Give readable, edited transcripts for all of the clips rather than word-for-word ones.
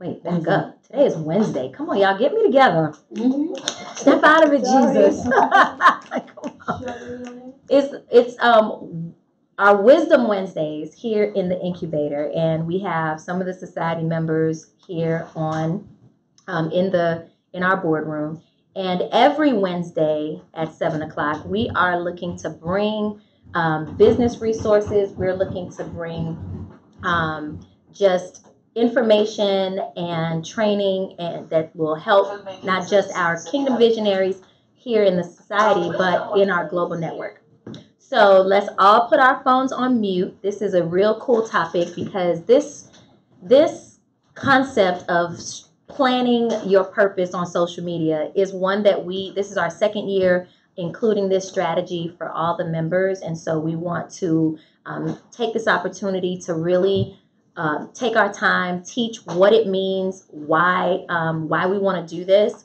Wait, back up. Today is Wednesday. Come on, y'all, get me together. Step out of it, Jesus. Come on. It's our Wisdom Wednesdays here in the incubator, and we have some of the society members here on in our boardroom. And every Wednesday at 7 o'clock, we are looking to bring business resources. We're looking to bring just information and training and that will help not just our kingdom visionaries here in the society, but in our global network. So let's all put our phones on mute. This is a real cool topic because this concept of planning your purpose on social media is one that this is our second year including this strategy for all the members. And so we want to take this opportunity to really take our time, teach what it means, why we want to do this,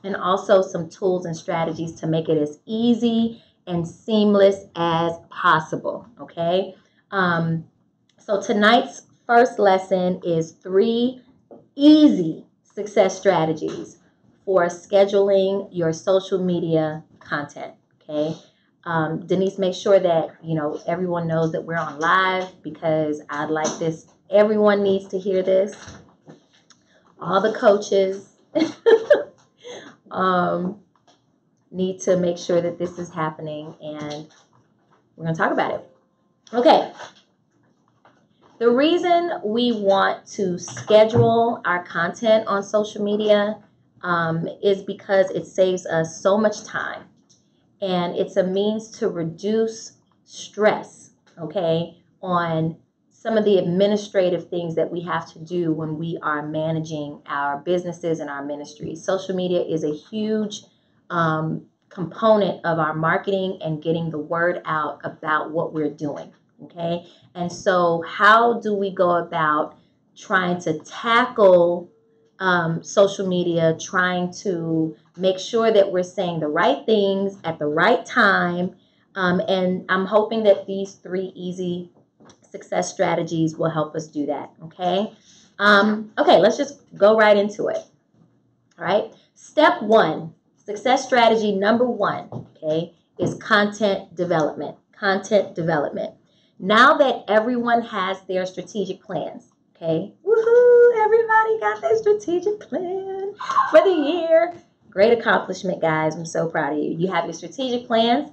and also some tools and strategies to make it as easy and seamless as possible. Okay. So tonight's first lesson is 3 easy success strategies for scheduling your social media content. Okay. Denise, make sure that everyone knows that we're on live because I'd like this. Everyone needs to hear this. All the coaches need to make sure that this is happening, and we're going to talk about it. Okay. The reason we want to schedule our content on social media is because it saves us so much time, and it's a means to reduce stress, okay, on some of the administrative things that we have to do when we are managing our businesses and our ministries. Social media is a huge component of our marketing and getting the word out about what we're doing. Okay. And so how do we go about trying to tackle social media, trying to make sure that we're saying the right things at the right time? And I'm hoping that these 3 easy success strategies will help us do that. Okay. Okay, let's just go right into it. All right. Step 1, success strategy number 1, okay, is content development. Content development. Now that everyone has their strategic plans, okay, woohoo, everybody got their strategic plan for the year. Great accomplishment, guys. I'm so proud of you. You have your strategic plans,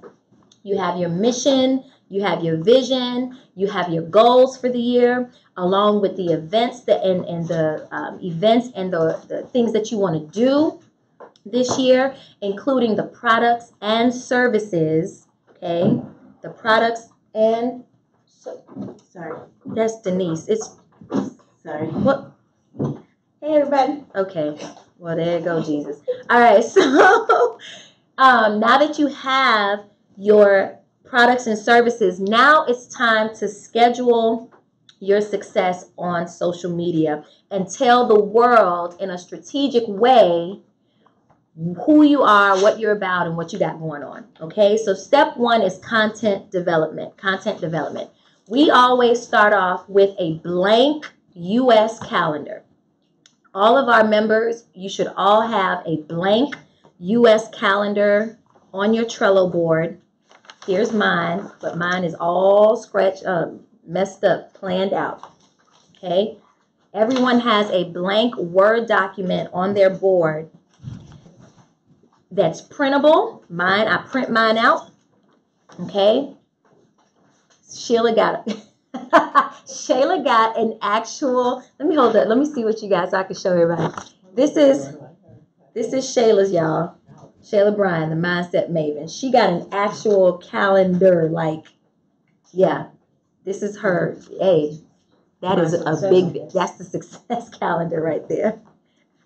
you have your mission, you have your vision, you have your goals for the year, along with the events the things that you want to do this year, including the products and services, okay, the products and sorry, that's Denise. It's sorry. What? Hey, everybody. Okay. Well, there you go, Jesus. All right. So now that you have your products and services, now it's time to schedule your success on social media and tell the world in a strategic way who you are, what you're about, and what you got going on. Okay. So step 1 is content development. Content development. We always start off with a blank U.S. calendar. All of our members, you should all have a blank U.S. calendar on your Trello board. Here's mine, but mine is all scratched up, messed up, planned out. Okay? Everyone has a blank Word document on their board that's printable. Mine, I print mine out. Okay? Sheila got it. Shayla got an actual. Let me hold up. Let me see what you guys. So I can show everybody. This is Shayla's, y'all. Shayla Bryan, the Mindset Maven. She got an actual calendar. Like, yeah, this is her. Hey, that is a big. That's the success calendar right there.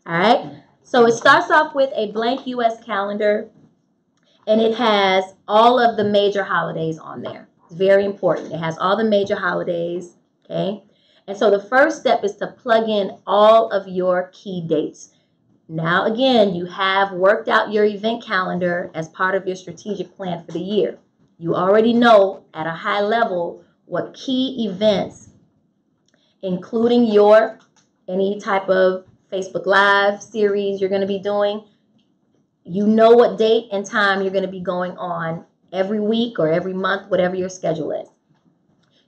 All right. So it starts off with a blank U.S. calendar, and it has all of the major holidays on there. Very important. It has all the major holidays, okay? And so the first step is to plug in all of your key dates. Now, again, you have worked out your event calendar as part of your strategic plan for the year. You already know at a high level what key events, including your any type of Facebook Live series you're going to be doing, you know what date and time you're going to be going on every week or every month, whatever your schedule is.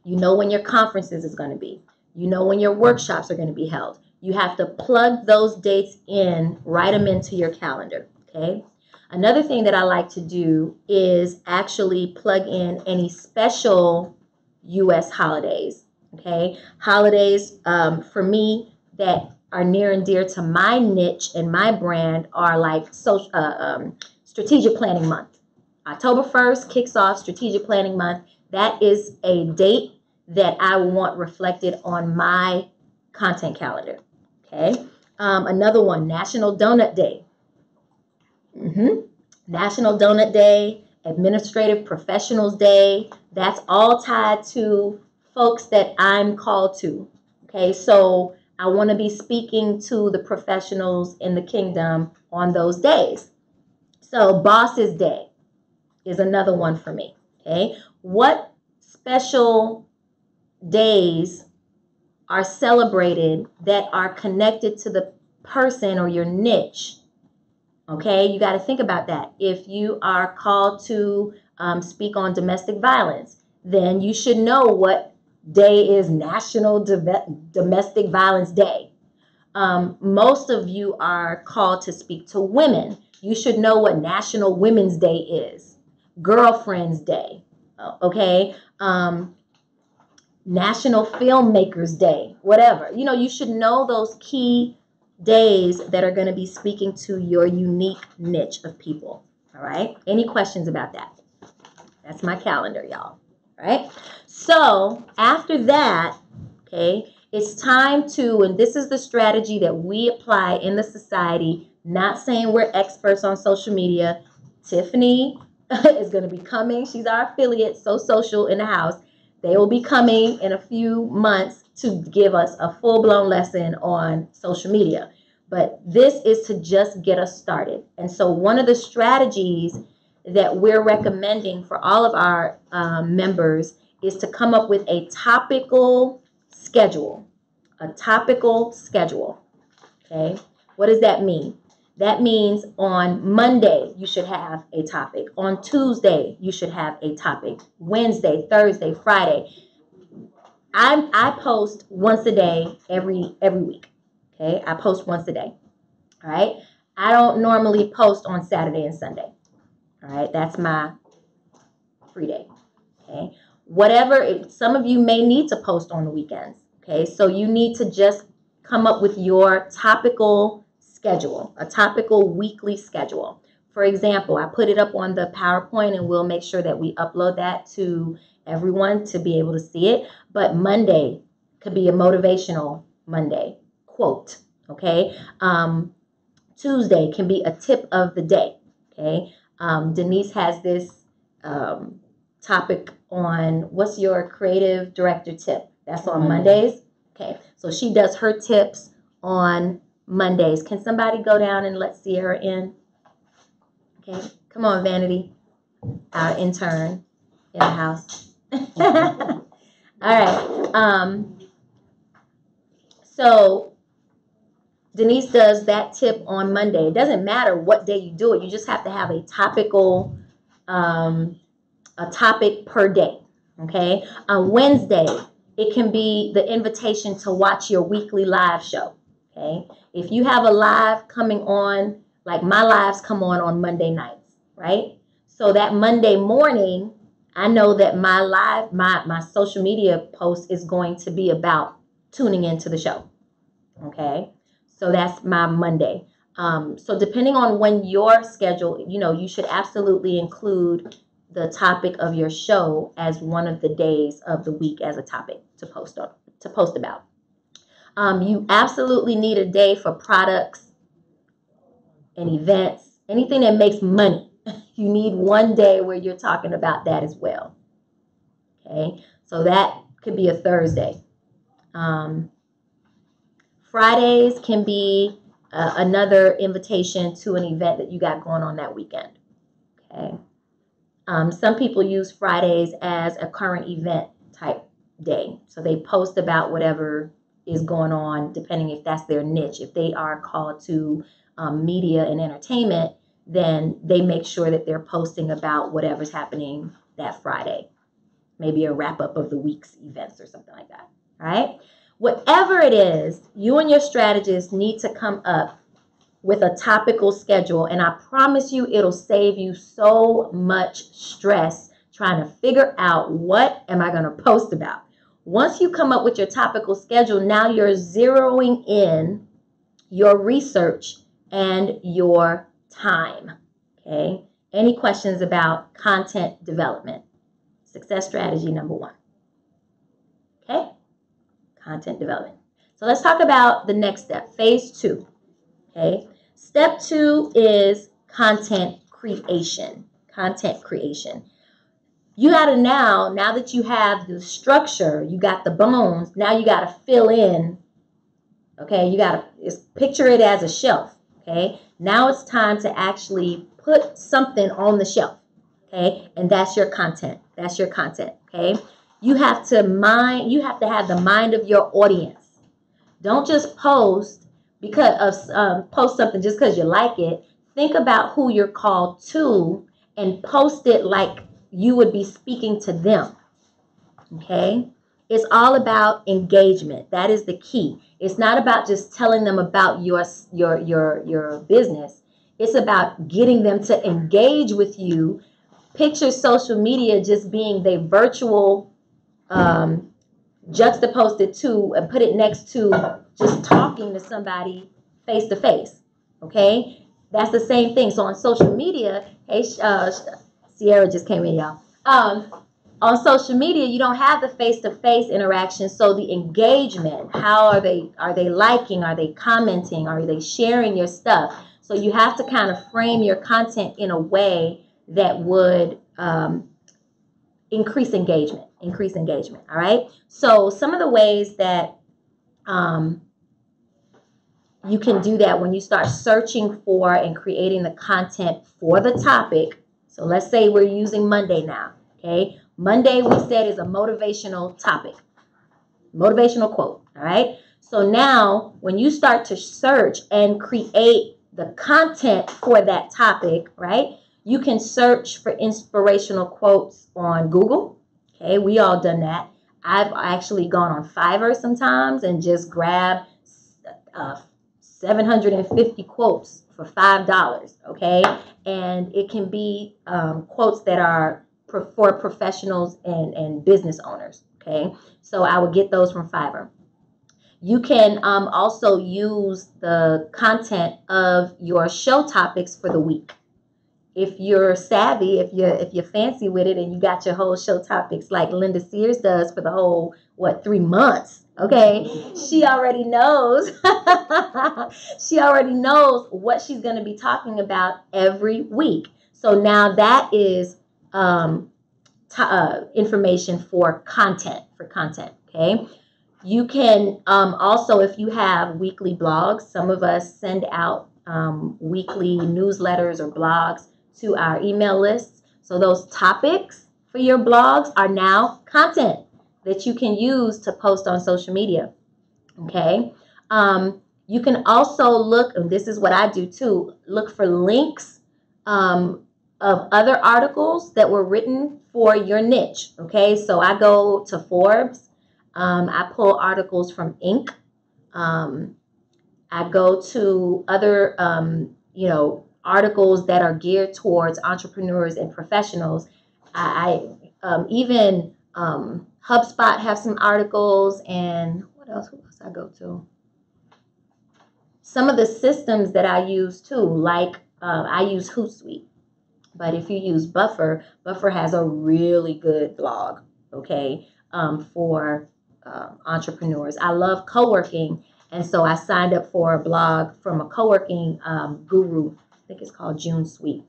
You know when your conferences is going to be. You know when your workshops are going to be held. You have to plug those dates in, write them into your calendar, okay? Another thing that I like to do is actually plug in any special U.S. holidays, okay? Holidays for me that are near and dear to my niche and my brand are like Strategic Planning Month. October 1st kicks off Strategic Planning Month. That is a date that I want reflected on my content calendar, okay? Another one, National Donut Day. National Donut Day, Administrative Professionals Day. That's all tied to folks that I'm called to, okay? So I want to be speaking to the professionals in the kingdom on those days. So Bosses Day is another one for me, okay? What special days are celebrated that are connected to the person or your niche? Okay, you got to think about that. If you are called to speak on domestic violence, then you should know what day is National Domestic Violence Day. Most of you are called to speak to women. You should know what National Women's Day is, Girlfriend's Day, okay? National Filmmakers Day, whatever. You know, you should know those key days that are going to be speaking to your unique niche of people. All right. Any questions about that? That's my calendar, y'all. All right. So after that, okay, it's time to, and this is the strategy that we apply in the society, not saying we're experts on social media. Tiffany is going to be coming. She's our affiliate, So Social in the house. They will be coming in a few months to give us a full-blown lesson on social media. But this is to just get us started. And so one of the strategies that we're recommending for all of our members is to come up with a topical schedule. A topical schedule. Okay? What does that mean? That means on Monday, you should have a topic. On Tuesday, you should have a topic. Wednesday, Thursday, Friday. I post once a day every week. Okay, I post once a day. All right. I don't normally post on Saturday and Sunday. All right, that's my free day. Okay, whatever. Some of you may need to post on the weekends. Okay, so you need to just come up with your topical schedule, a topical weekly schedule. For example, I put it up on the PowerPoint, and we'll make sure that we upload that to everyone to be able to see it. But Monday could be a motivational Monday quote, okay? Tuesday can be a tip of the day, okay? Denise has this topic on what's your creative director tip. That's on Mondays. Okay, so she does her tips on Mondays. Can somebody go down and let Sierra in? Okay, come on, Vanity, our intern in the house. All right. So Denise does that tip on Monday. It doesn't matter what day you do it. You just have to have a topical, a topic per day. Okay. On Wednesday, it can be the invitation to watch your weekly live show. Okay. If you have a live coming on, like my lives come on Monday nights, right? So that Monday morning, I know that my live, my social media post is going to be about tuning into the show. Okay. So that's my Monday. So depending on when your schedule, you know, you should absolutely include the topic of your show as one of the days of the week as a topic to post about. You absolutely need a day for products and events, anything that makes money. You need one day where you're talking about that as well. Okay, so that could be a Thursday. Fridays can be another invitation to an event that you got going on that weekend. Okay. Some people use Fridays as a current event type day. So they post about whatever is going on, depending if that's their niche. If they are called to media and entertainment, then they make sure that they're posting about whatever's happening that Friday. Maybe a wrap up of the week's events or something like that. All right? Whatever it is, you and your strategist need to come up with a topical schedule, and I promise you it'll save you so much stress trying to figure out what am I going to post about. Once you come up with your topical schedule, now you're zeroing in your research and your time. Okay? Any questions about content development? Success strategy number 1. Okay? Content development. So let's talk about the next step, phase 2. Okay? Step 2 is content creation. Content creation. You got to now that you have the structure, you got the bones, now you got to fill in. Okay? You got to picture it as a shelf. Okay? Now it's time to actually put something on the shelf. Okay? And that's your content. That's your content. Okay? You have to have the mind of your audience. Don't just post post something just because you like it. Think about who you're called to and post it like you would be speaking to them. Okay? It's all about engagement. That is the key. It's not about just telling them about your business. It's about getting them to engage with you. Picture social media just being the virtual juxtaposed it to and put it next to just talking to somebody face to face. Okay? That's the same thing. So on social media, hey, Sierra just came in, y'all. On social media, you don't have the face-to-face interaction. So the engagement, how are they liking? Are they commenting? Are they sharing your stuff? So you have to kind of frame your content in a way that would increase engagement. All right. So some of the ways that you can do that when you start searching for and creating the content for the topic. So let's say we're using Monday now. Okay. Monday we said is a motivational topic, motivational quote. All right. So now when you start to search and create the content for that topic, right, you can search for inspirational quotes on Google. Okay, we all done that. I've actually gone on Fiverr sometimes and just grabbed 750 quotes for $5. Okay, and it can be quotes that are for professionals and business owners. Okay, so I would get those from Fiverr. You can also use the content of your show topics for the week. If you're savvy, if you're fancy with it and you got your whole show topics like Linda Sears does for the whole, 3 months, okay? She already knows. She already knows what she's going to be talking about every week. So now that is information for content, okay? You can also, if you have weekly blogs, some of us send out weekly newsletters or blogs to our email lists. So those topics for your blogs are now content that you can use to post on social media. Okay. You can also look, and this is what I do too, look for links of other articles that were written for your niche. Okay. So I go to Forbes. I pull articles from Inc. I go to other, articles that are geared towards entrepreneurs and professionals. I even HubSpot have some articles, and what else? Who else I go to? Some of the systems that I use too, like I use Hootsuite, but if you use Buffer has a really good blog, okay, for entrepreneurs. I love co-working, and so I signed up for a blog from a co-working guru. I think it's called June Sweet,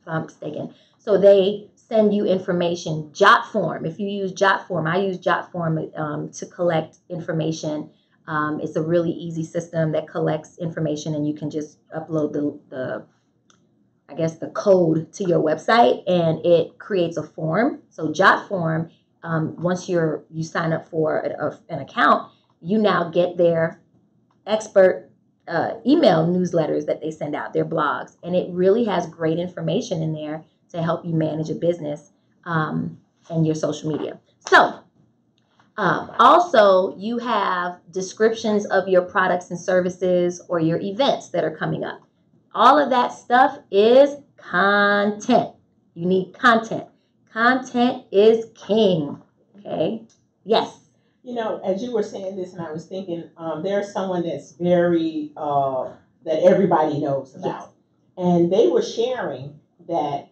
if I'm mistaken. So they send you information. Jotform, if you use Jotform, I use Jotform to collect information. It's a really easy system that collects information, and you can just upload the code to your website, and it creates a form. So Jotform, once you sign up for an account, you now get their expert email newsletters that they send out, their blogs. And it really has great information in there to help you manage a business and your social media. So also, you have descriptions of your products and services or your events that are coming up. All of that stuff is content. You need content. Content is king. Okay? Yes. You know, as you were saying this, and I was thinking, there's someone that's very, that everybody knows about. Yes. And they were sharing that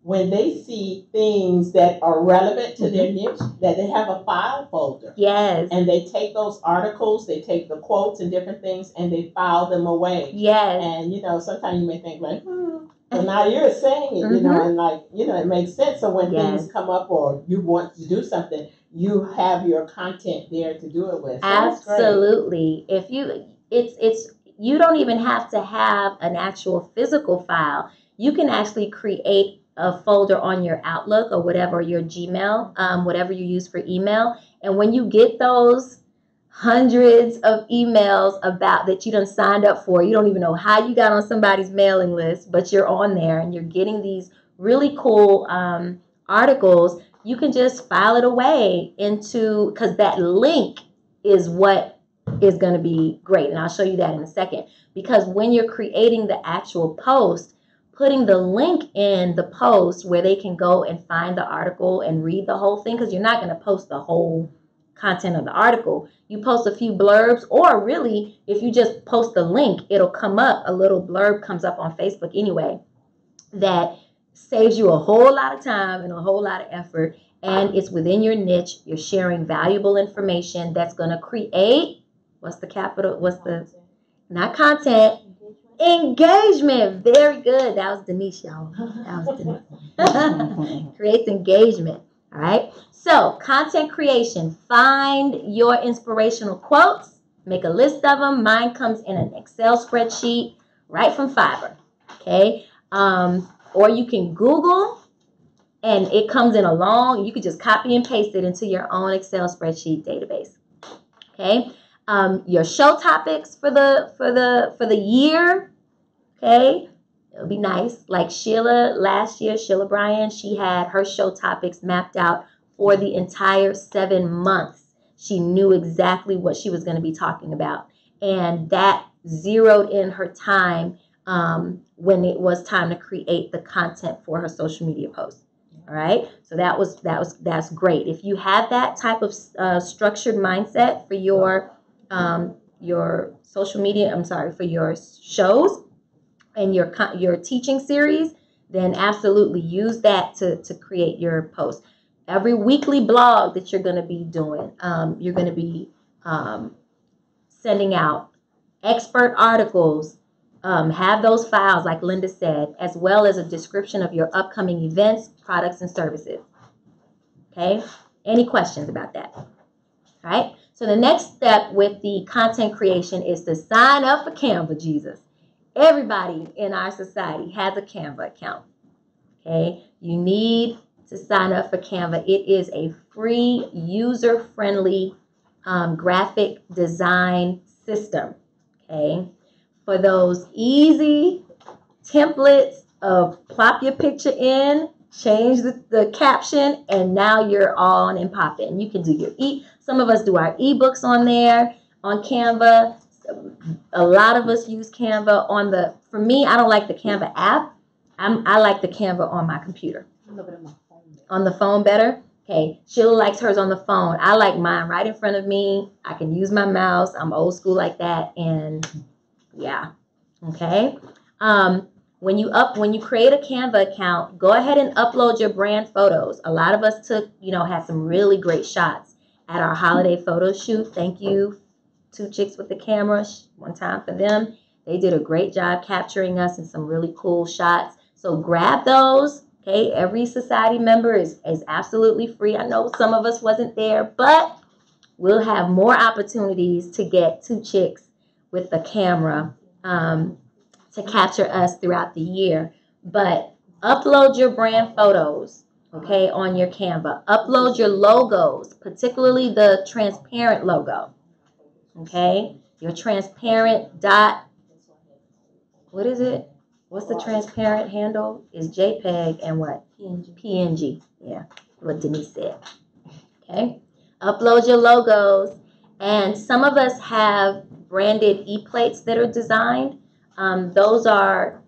when they see things that are relevant to their niche, that they have a file folder. Yes. And they take those articles, they take the quotes and different things, and they file them away. Yes. And, you know, sometimes you may think like, but now you're saying it, you know, and like, you know, it makes sense. So when things come up or you want to do something, you have your content there to do it with. So absolutely. If you, it's you don't even have to have an actual physical file. You can actually create a folder on your Outlook or whatever, your Gmail, whatever you use for email. And when you get those hundreds of emails about that you done signed up for, you don't even know how you got on somebody's mailing list, but you're on there and you're getting these really cool articles, you can just file it away into, because that link is what is going to be great. And I'll show you that in a second. Because when you're creating the actual post, putting the link in the post where they can go and find the article and read the whole thing, because you're not going to post the whole content of the article. You post a few blurbs, or really, if you just post the link, it'll come up, a little blurb comes up on Facebook anyway, that saves you a whole lot of time and a whole lot of effort, and it's within your niche. You're sharing valuable information that's going to create, not content, engagement. Very good. That was Denise, y'all. That was Denise. Creates engagement. All right. So content creation. Find your inspirational quotes. Make a list of them. Mine comes in an Excel spreadsheet right from Fiverr. Okay. Or you can Google, and it comes in you can just copy and paste it into your own Excel spreadsheet database. Okay. Your show topics for the year. Okay. It'll be nice. Like last year, Sheila Bryan, she had her show topics mapped out for the entire 7 months. She knew exactly what she was going to be talking about. And that zeroed in her time when it was time to create the content for her social media posts. All right. So that's great. If you have that type of structured mindset for your social media, for your shows and your teaching series, then absolutely use that to create your post. Every weekly blog that you're going to be doing, you're going to be sending out expert articles. Have those files, like Linda said, as well as a description of your upcoming events, products, and services. Okay? Any questions about that? All right? So the next step with the content creation is to sign up for Canva, Jesus. Everybody in our society has a Canva account. Okay? You need to sign up for Canva. It is a free, user-friendly graphic design system. Okay? For those easy templates of plop your picture in, change the caption, and now you're on and popping. You can do your some of us do our ebooks on there, on Canva. A lot of us use Canva for me, I don't like the Canva app. I like the Canva on my computer. On the phone better? Okay, Sheila likes hers on the phone. I like mine right in front of me. I can use my mouse. I'm old school like that, and yeah. Okay. When you create a Canva account, go ahead and upload your brand photos. A lot of us had some really great shots at our holiday photo shoot. Thank you, Two Chicks with the Camera, one time for them. They did a great job capturing us in some really cool shots. So grab those. Okay. Every society member is absolutely free. I know some of us wasn't there, but we'll have more opportunities to get Two Chicks with the Camera to capture us throughout the year. But upload your brand photos, okay, on your Canva. Upload your logos, particularly the transparent logo. Okay, your transparent dot, what is it? What's the transparent handle? Is JPEG and what? PNG. Yeah, what Denise said. Okay, upload your logos. And some of us have branded e-plates that are designed. Those are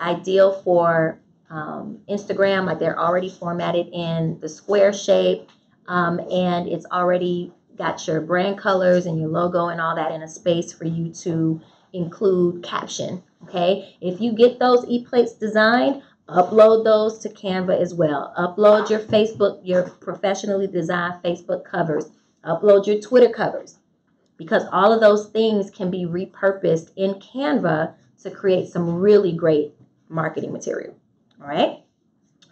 ideal for Instagram, like they're already formatted in the square shape, and it's already got your brand colors and your logo and all that in a space for you to include caption. Okay, if you get those e-plates designed, upload those to Canva as well. Upload your Facebook, your professionally designed Facebook covers. Upload your Twitter covers, because all of those things can be repurposed in Canva to create some really great marketing material. All right?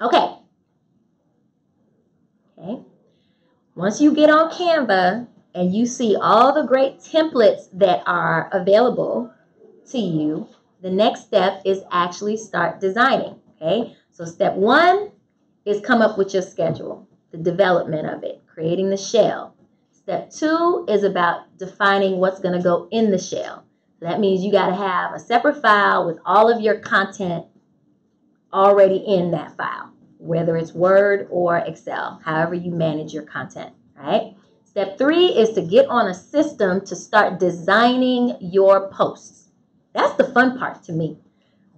Okay. Once you get on Canva and you see all the great templates that are available to you, the next step is actually start designing. Okay? So step 1 is come up with your schedule, the development of it, creating the shell. Step 2 is about defining what's going to go in the shell. So that means you got to have a separate file with all of your content already in that file, whether it's Word or Excel, however you manage your content, right? Step 3 is to get on a system to start designing your posts. That's the fun part to me.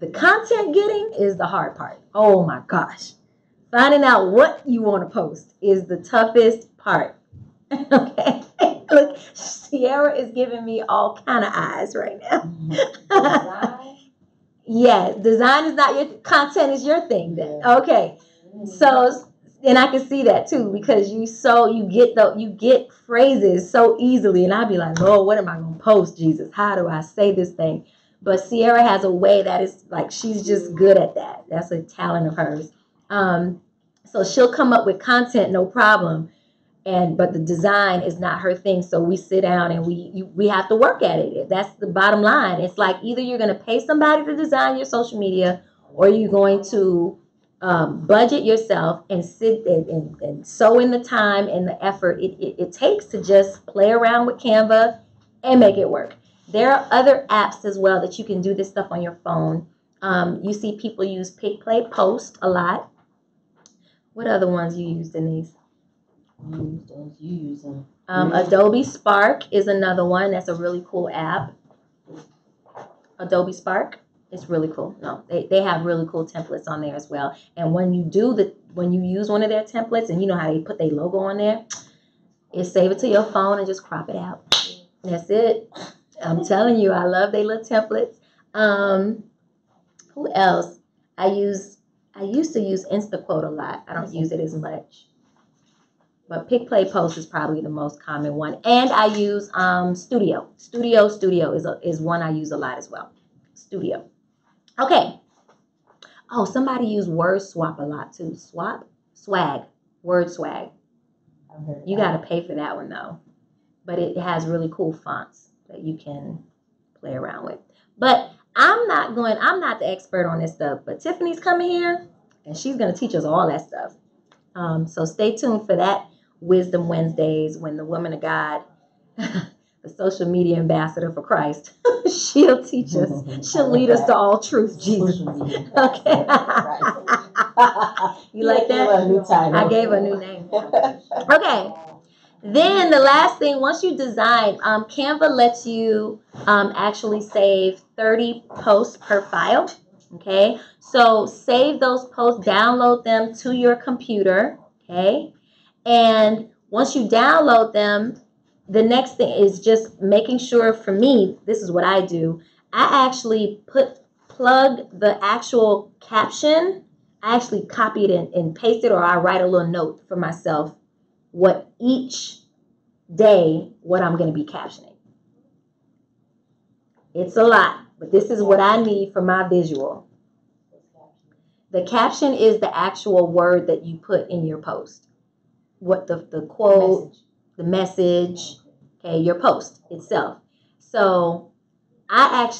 The content getting is the hard part. Oh my gosh. Finding out what you want to post is the toughest part. Okay. Look, Sierra is giving me all kind of eyes right now. Yeah, design is not your content, is your thing then. Okay. So, and I can see that too, because you get phrases so easily, and I'd be like, Lord, what am I gonna post, Jesus? How do I say this thing? But Sierra has a way that is like, she's just good at that. That's a talent of hers. So she'll come up with content, no problem. But the design is not her thing. So we sit down and we have to work at it. That's the bottom line. It's like either you're going to pay somebody to design your social media, or you're going to budget yourself and sit and sow in the time and the effort it takes to just play around with Canva and make it work. There are other apps as well that you can do this stuff on your phone. You see people use Pick, Play, Post a lot. What other ones you use, Denise? You use them. Adobe Spark is another one. That's a really cool app. Adobe Spark. It's really cool. No, they have really cool templates on there as well. And when you use one of their templates, and you know how they put their logo on there, save it to your phone and just crop it out. That's it. I'm telling you, I love their little templates. Who else? I used to use Instaquote a lot. I don't use it as much. But Pick, Play, Post is probably the most common one. And I use Studio. Studio is one I use a lot as well. Studio. Okay. Oh, somebody used Word Swap a lot too. Swag. Word Swag. You got to pay for that one though. But it has really cool fonts that you can play around with. But I'm not the expert on this stuff. But Tiffany's coming here and she's going to teach us all that stuff. So stay tuned for that. Wisdom Wednesdays, when the woman of God, the social media ambassador for Christ, she'll teach us. She'll lead us to all truth, Jesus. Okay. You like that? I gave a new name. Okay. Then the last thing, once you design, Canva lets you actually save 30 posts per file. Okay. So save those posts, download them to your computer. Okay. And once you download them, the next thing is just making sure, for me, this is what I do. I actually plug the actual caption. I actually copy it and paste it, or I write a little note for myself what each day, what I'm going to be captioning. It's a lot, but this is what I need for my visual. The caption is the actual word that you put in your post. What the quote, the message, okay, your post itself. So I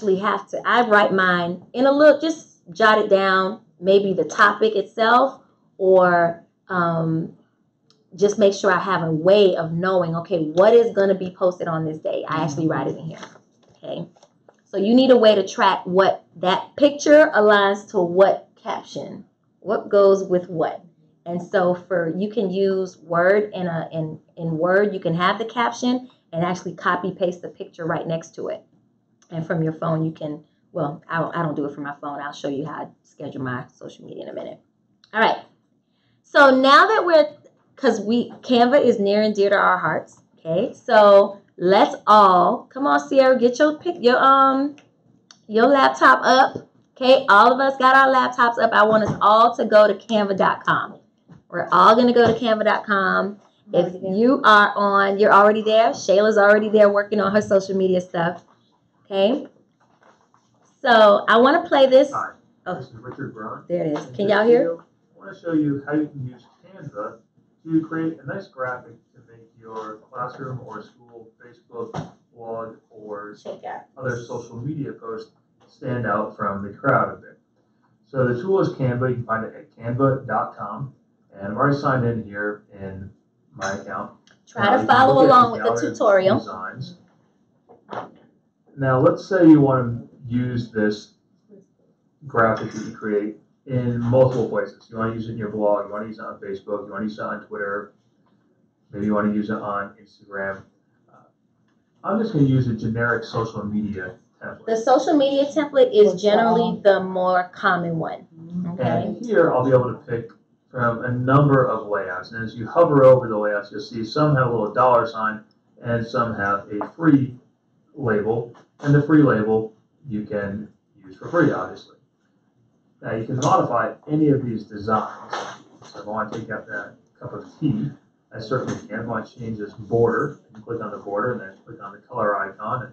write mine in a little, just jot it down, maybe the topic itself, or just make sure I have a way of knowing, okay, what is going to be posted on this day. I actually write it in here. Okay. So you need a way to track what that picture aligns to what caption, what goes with what. And so you can use Word in Word, you can have the caption and actually copy paste the picture right next to it. And from your phone, you can, well, I don't do it from my phone. I'll show you how I schedule my social media in a minute. All right. So now that because Canva is near and dear to our hearts. Okay. So let's all, come on, Sierra, get your laptop up. Okay. All of us got our laptops up. I want us all to go to canva.com. We're all going to go to canva.com. If you are you're already there. Shayla's already there working on her social media stuff. Okay. So I want to play this. Hi, this is Richard Brown. There it is. Can y'all hear? I want to show you how you can use Canva to create a nice graphic to make your classroom or school Facebook blog or other social media posts stand out from the crowd a bit. So the tool is Canva. You can find it at canva.com. And I'm already signed in here in my account. Try to follow along with the tutorial. Designs. Now let's say you want to use this graphic that you create in multiple places. You want to use it in your blog, you want to use it on Facebook, you want to use it on Twitter, maybe you want to use it on Instagram. I'm just going to use a generic social media template. The social media template is generally the more common one. Okay. And here I'll be able to pick from a number of layouts. And as you hover over the layouts, you'll see some have a little dollar sign and some have a free label. And the free label you can use for free, obviously. Now you can modify any of these designs. So if I want to take out that cup of tea, I certainly can. If I want to change this border, I can click on the border and then click on the color icon and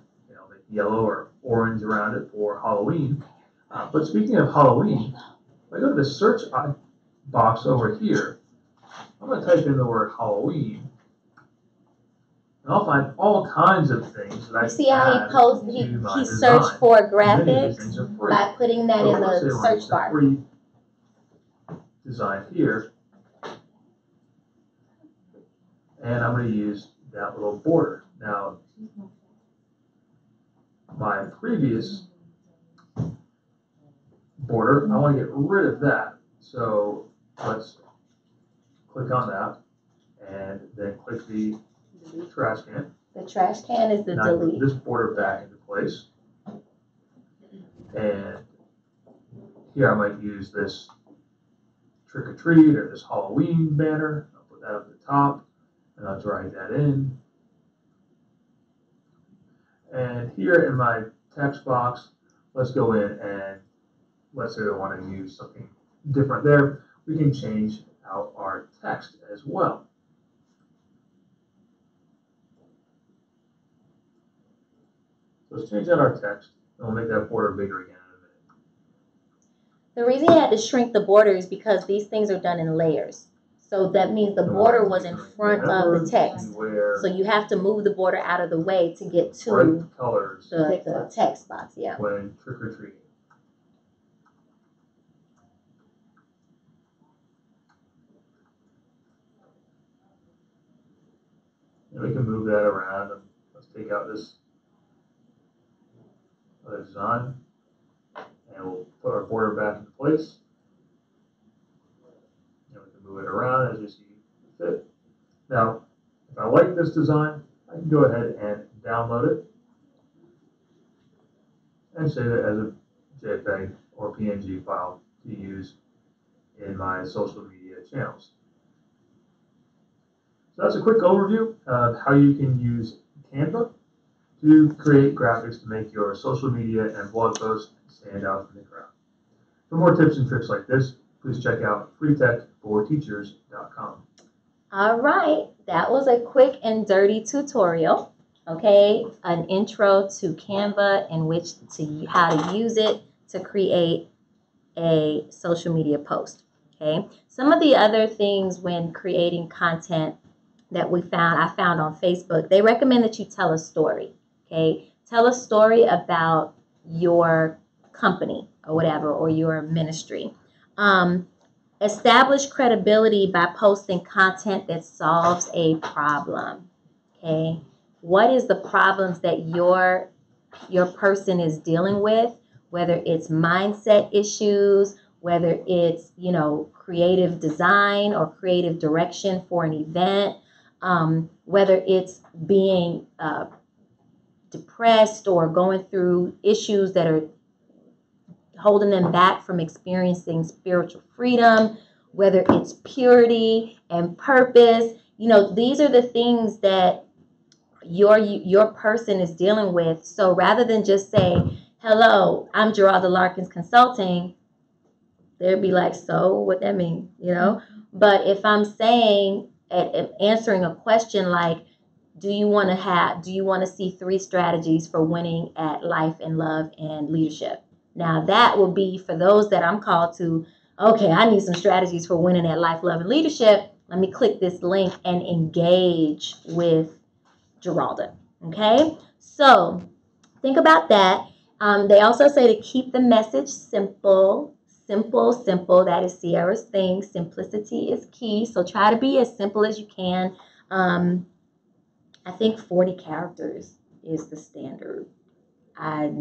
make yellow or orange around it for Halloween. But speaking of Halloween, if I go to the search box over here, I'm going to type in the word Halloween. And I'll find all kinds of things that I see how he searched for graphics by putting that in the search bar. Free design here. And I'm going to use that little border. Now, my previous border, I want to get rid of that. So let's click on that and then click the trash can. The trash can is the now delete. Put this border back into place. And here I might use this trick or treat or this Halloween banner. I'll put that up the top and I'll drag that in. And here in my text box, let's go in and let's say I want to use something different there. We can change out our text as well. So let's change out our text, and we'll make that border bigger again in a minute. The reason you had to shrink the border is because these things are done in layers. So that means the border was in front of the text. So you have to move the border out of the way to get to colors the text box. Yeah. When trick or treating. And we can move that around. And let's take out this other design, and we'll put our border back into place. And we can move it around as we see fit. Now, if I like this design, I can go ahead and download it and save it as a JPEG or PNG file to use in my social media channels. So that's a quick overview of how you can use Canva to create graphics to make your social media and blog posts stand out from the crowd. For more tips and tricks like this, please check out freetechforteachers.com. All right, that was a quick and dirty tutorial. Okay, an intro to Canva and how to use it to create a social media post. Okay, some of the other things when creating content that I found on Facebook, they recommend that you tell a story. Okay, tell a story about your company or whatever, or your ministry. Establish credibility by posting content that solves a problem. Okay, what is the problems that your person is dealing with? Whether it's mindset issues, whether it's creative design or creative direction for an event, whether it's being depressed or going through issues that are holding them back from experiencing spiritual freedom, whether it's purity and purpose. These are the things that your person is dealing with. So rather than just say, hello, I'm Geralda Larkins Consulting, they'd be like, so what that mean? But if I'm saying, answering a question like, do you want to see 3 strategies for winning at life and love and leadership? Now that will be for those that I'm called to, okay, I need some strategies for winning at life, love, and leadership. Let me click this link and engage with Geralda. Okay, so think about that. They also say to keep the message simple. Simple. That is Sierra's thing. Simplicity is key. So try to be as simple as you can. I think 40 characters is the standard. I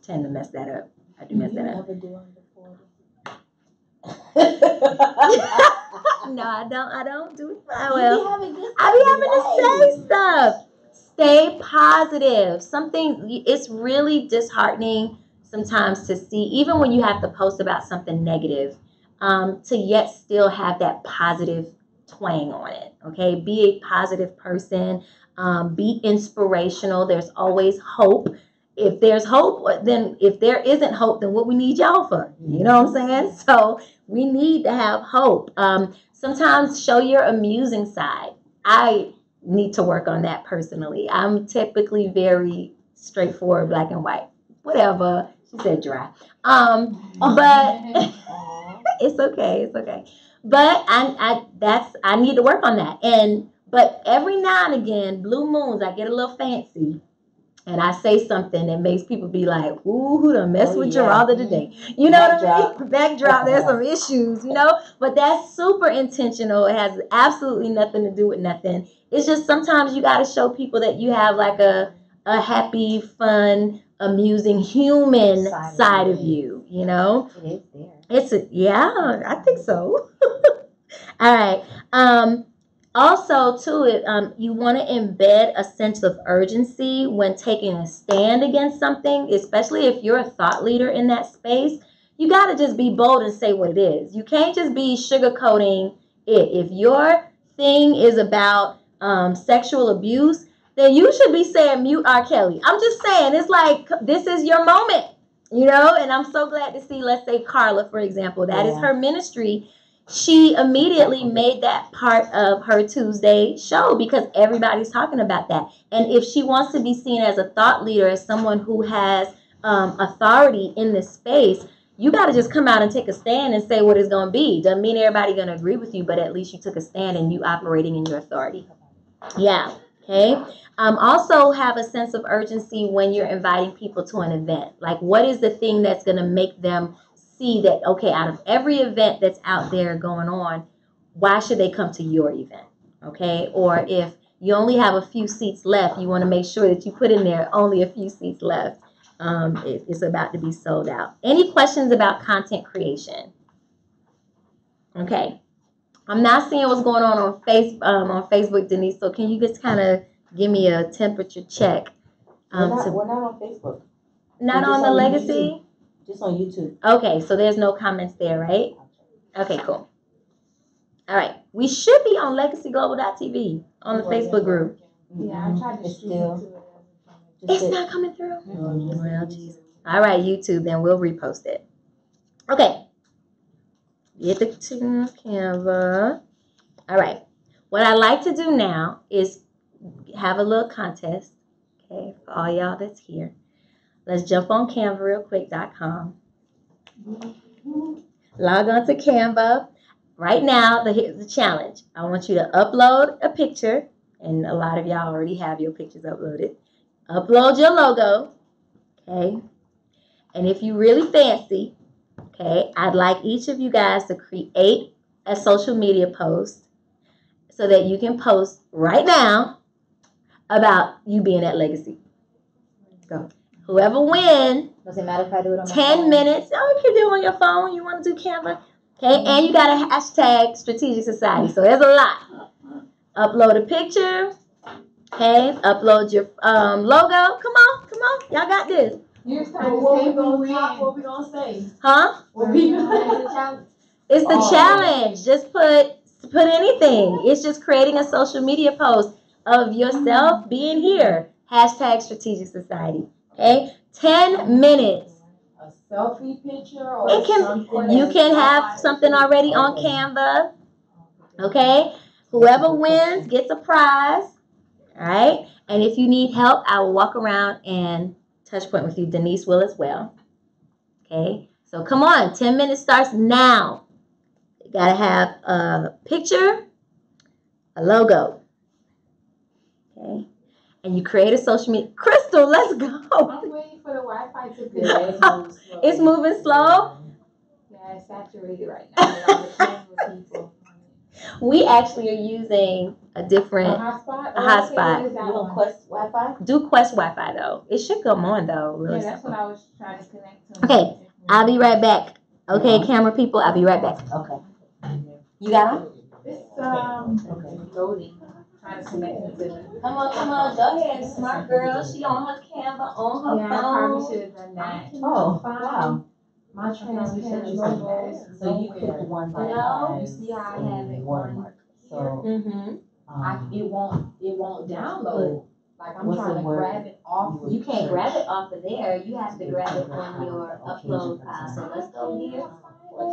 tend to mess that up. I do mess that up. Never do under 40. No, I don't do it. I be having to say stuff. Stay positive. It's really disheartening sometimes to see, even when you have to post about something negative, to yet still have that positive twang on it. Okay, be a positive person. Be inspirational. There's always hope. If there's hope, then if there isn't hope, then what we need y'all for? You know what I'm saying? So we need to have hope. Sometimes show your amusing side. I need to work on that personally. I'm typically very straightforward, black and white. Whatever. She said dry. But it's okay. It's okay. But I need to work on that. But every now and again, blue moons, I get a little fancy. And I say something that makes people be like, ooh, who done messed with Geralda today? You know what I mean? Backdrop, there's some issues, But that's super intentional. It has absolutely nothing to do with nothing. It's just sometimes you got to show people that you have like a happy, fun, amusing, human side of you, It is there. Yeah, I think so. All right. Also, too, you want to embed a sense of urgency when taking a stand against something, especially if you're a thought leader in that space. You got to just be bold and say what it is. You can't just be sugarcoating it. If your thing is about sexual abuse, then you should be saying mute R. Kelly. I'm just saying, it's like, this is your moment, and I'm so glad to see, let's say Carla, for example, that is her ministry. She immediately made that part of her Tuesday show because everybody's talking about that. And if she wants to be seen as a thought leader, as someone who has authority in this space, you got to just come out and take a stand and say what it's going to be. Doesn't mean everybody's going to agree with you, but at least you took a stand and you operating in your authority. Yeah. Okay. Also have a sense of urgency when you're inviting people to an event. Like, what is the thing that's going to make them see that, okay, out of every event that's out there going on, why should they come to your event? Okay. Or if you only have a few seats left, you want to make sure that you put in there only a few seats left. It's about to be sold out. Any questions about content creation? Okay. I'm not seeing what's going on Facebook, Denise. So can you just kind of give me a temperature check? We're not on Facebook. Not on the Legacy? Just on YouTube. Okay, so there's no comments there, right? Okay, cool. All right. We should be on legacyglobal.tv on the Facebook group. Yeah, I tried to still. It's not coming through? Well, geez. All right, YouTube, then we'll repost it. Okay. Get the Canva. All right. What I like to do now is have a little contest. Okay, for all y'all that's here. Let's jump on Canva real quick.com. Log on to Canva. Right now, here's the challenge. I want you to upload a picture, and a lot of y'all already have your pictures uploaded. Upload your logo, okay? And if you really fancy, Okay, I'd like each of you guys to create a social media post so that you can post right now about you being at Legacy. Go. Whoever wins, Doesn't matter if I do it on my 10 phone. minutes. Oh, you can do it on your phone. You want to do Canva. Okay, and you got a hashtag Strategic Society. So there's a lot. Upload a picture. Okay, upload your logo. Come on. Y'all got this. Next time, what we gonna say? Huh? What we gonna say? It's the challenge. Just put anything. It's just creating a social media post of yourself being here. Hashtag Strategic Society. Okay, 10 minutes. A selfie picture or It can. something? You can have something already on Canva. Okay. Whoever wins gets a prize. All right. And if you need help, I will walk around and touch point with you. Denise will as well. Okay. So come on. 10 minutes starts now. You gotta have a picture, a logo. Okay. And you create a social media. Crystal, let's go. I'm waiting for the Wi-Fi to connect. It's moving slow. Yeah, it's saturated right now with all the camera people. We actually are using a different hotspot? A hotspot. What is that You want one? Quest Wi-Fi? do Quest Wi-Fi though. It should come on though. Really Yeah, that's simple. what I was trying to connect to. Okay, I'll be right back. Okay, camera people, I'll be right back. Okay. You got them? It's loading. Trying to connect it to the. Come on, go ahead, smart girl. She on her camera, on her Yeah, I probably phone. should have done that. Oh, wow. My transparent logos. So you pick one that No. has You see how I have it watermark. So, Mm-hmm. It won't download. Like I'm What's trying the to word? grab it off. You can't grab it off of there. You have to grab it on your upload file. So let's go here.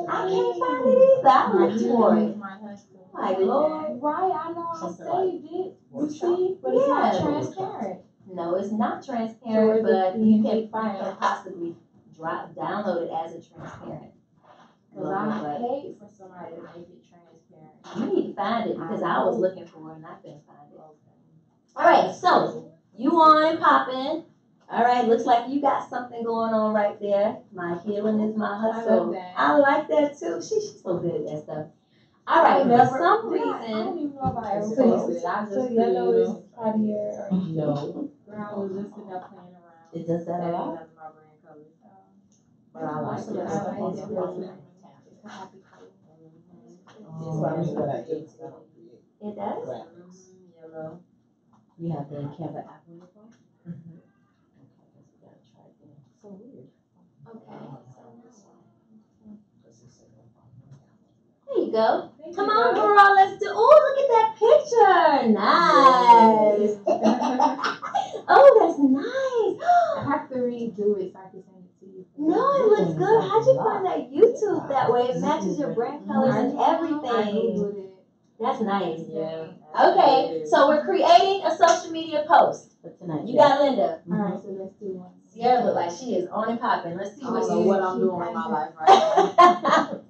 I can't find it either. I looked for it. My Lord. Right, I know I saved it. You see, but it's not transparent. No, it's not transparent, but you can possibly download it as a transparent. Because I paid for somebody to make it transparent. You need to find it because I was looking for it and I couldn't find it. All right, so you on and popping. All right, looks like you got something going on right there. My healing is my hustle. I love that. I like that too. She's so good at that stuff. All right, for some reason. I don't even know if I ever So posted it. I just yellow know is it's part of your. No. I was just sitting there playing around. it does that a lot? That's my brand color. But I like it. I like it. It's a happy color. So I mean, what I do is I don't create It does? graphics. Yellow. You have the Canva app on your phone? Mhm. Okay, so we gotta try it then. So weird. Okay. There you go. Thank Come you, on, girl. girl, let's do. Oh, look at that picture. Nice. Oh, that's I nice. have to redo it so I can send it to you. No, it looks good. How'd you find that YouTube that way? It matches your brand colors and I everything. Googled it. That's nice. Yeah. Okay, so we're creating a social media post. For tonight. You got Linda. All right, so let's do one. Sierra look like she is on and popping. Let's see I what don't know she what I'm doing with my life right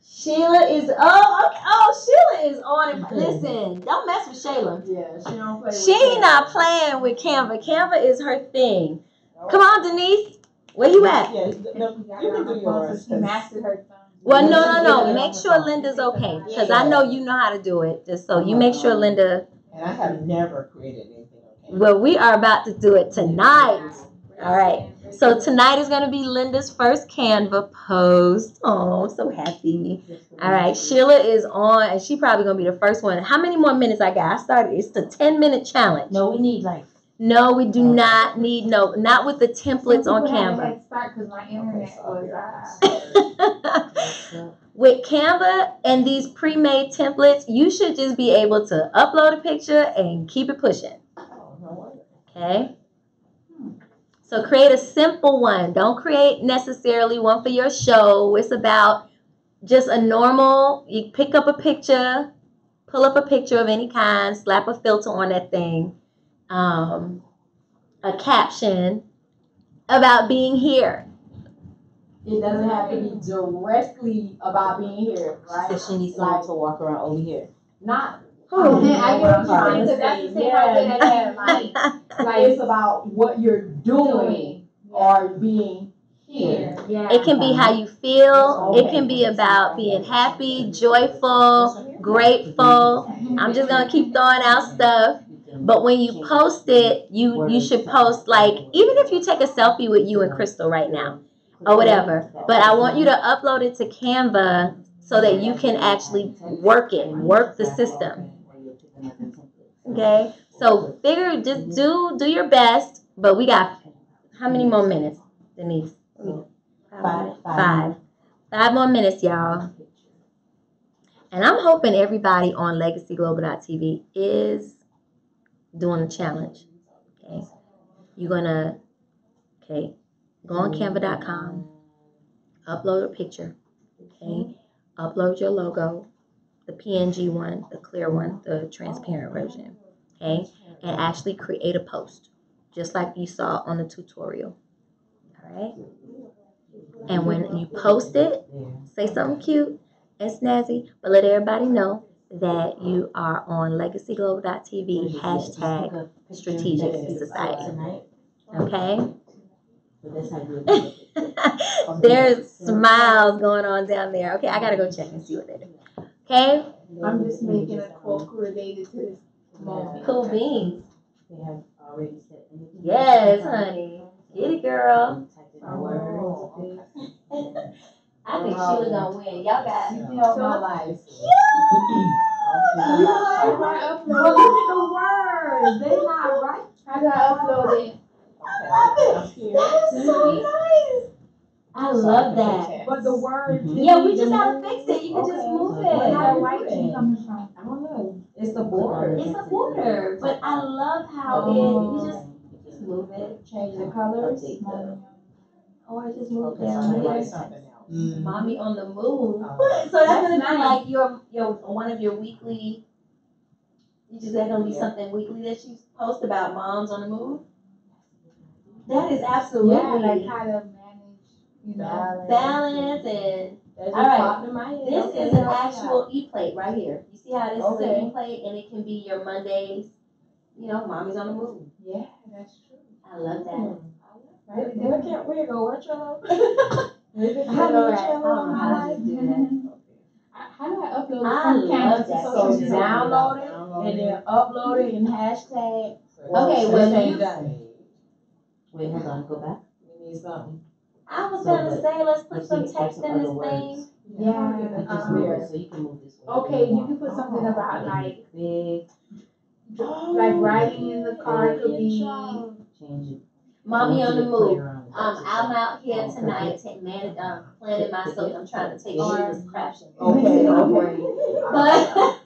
Sheila is Sheila is on and listen, don't mess with Shayla. Yeah, she don't play with She not playing with Canva. Canva is her thing. Come on, Denise. Where you at? Yeah, no, you can do yours. She mastered her thumb. Well, no. Make sure Linda's okay. Because I know you know how to do it. Just so you make sure Linda. And I have never created anything on Canva. Well, we are about to do it tonight. All right. So tonight is going to be Linda's first Canva post. Oh, I'm so happy. All right. Sheila is on, and she probably going to be the first one. How many more minutes I got? I started. It's the 10-minute challenge. No, we need like. No, we do not need not with the templates on Canva. Because my internet was. With Canva and these pre-made templates, you should just be able to upload a picture and keep it pushing. Okay? So create a simple one. Don't create necessarily one for your show. It's about just a normal, you pick up a picture, pull up a picture of any kind, slap a filter on that thing, a caption about being here. It doesn't have to be directly about being here, right? So she needs someone to walk around over here. Not. Oh, I get what you're saying. So that's the same idea that like it's about what you're doing or being here. Yeah. It can be how you feel. It can be about being happy, joyful, grateful. I'm just gonna keep throwing out stuff. But when you post it, you should post like, even if you take a selfie with you and Crystal right now or whatever. But I want you to upload it to Canva so that you can actually work the system. Okay? So just do your best. But we got how many more minutes, Denise? 5. 5 more minutes, y'all. And I'm hoping everybody on LegacyGlobal.tv is doing the challenge. Okay. You're gonna go on Canva.com, upload a picture. Okay. Upload your logo, the PNG one, the clear one, the transparent version. Okay. And actually create a post, just like you saw on the tutorial. All right. And when you post it, say something cute and snazzy, but let everybody know that you are on LegacyGlobal.tv hashtag Strategic Society. Okay? There's smiles going on down there. Okay, I gotta go check and see what they do. Okay? I'm just making a quote related to this moment. Cool beans. They have already set. Yes, honey. Get it, girl. I think Sheila's gonna win. Y'all got my life. But look at the words. They not right. How do I upload it? That is so nice. I love that. But the words. Yeah, we just gotta fix it. You can just move Where's it. that white thing coming from? I don't know. It's the border. It's a border, but I love how you just move it, Change the colors. or just move down there. Something else. Mommy on the move. So that's gonna be like your one of your weekly. Is that gonna be something weekly that you post about moms on the move? That is absolutely like how to manage, balance and. That's All right. popped in my head. This is an actual e-plate right here. You see how this is Okay. an e-plate, and it can be your Mondays. Mommy's on the move. Yeah, that's true. I love that. Right? Where can't we go? Where Trello? How do I do that? How do I upload it I from love Canva? that. So So download it and then upload it and hashtag. Okay, well, you. Wait, hold on. Go back. We need something. I was gonna say let's put some text in this thing. Yeah. Just move it so you can move this way. Okay, you can put something about like big. like riding in the car could be. Change it. Mommy on the move. Around. I'm out here tonight planning my soap. I'm trying to take Sheila's crap. Okay. But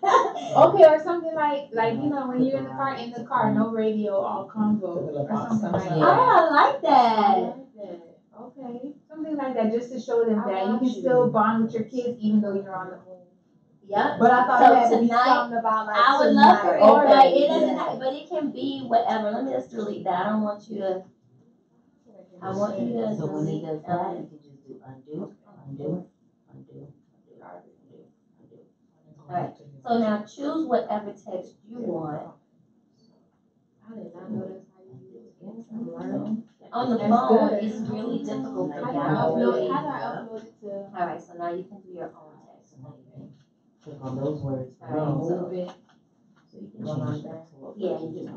Okay, or something like when you're in the car, no radio, all convo, or something like that. oh, I like that. Okay, something like that, just to show them that you can still bond with your kids even though you're on the move. Yep. But I thought So it had to be tonight, something about like I would love for it. Okay. Like it doesn't have, but it can be whatever. Let me just delete that. I don't want you to. I want you to So when it delete. does that, you can just do undo. All right. So now choose whatever text you want. I did not know that's how you use it. On the That's phone, good. it's really difficult to How do download. I upload it to? All right. So now you can do your own text. Click on those words. All right. So Move it. So you can change that. yeah, you just.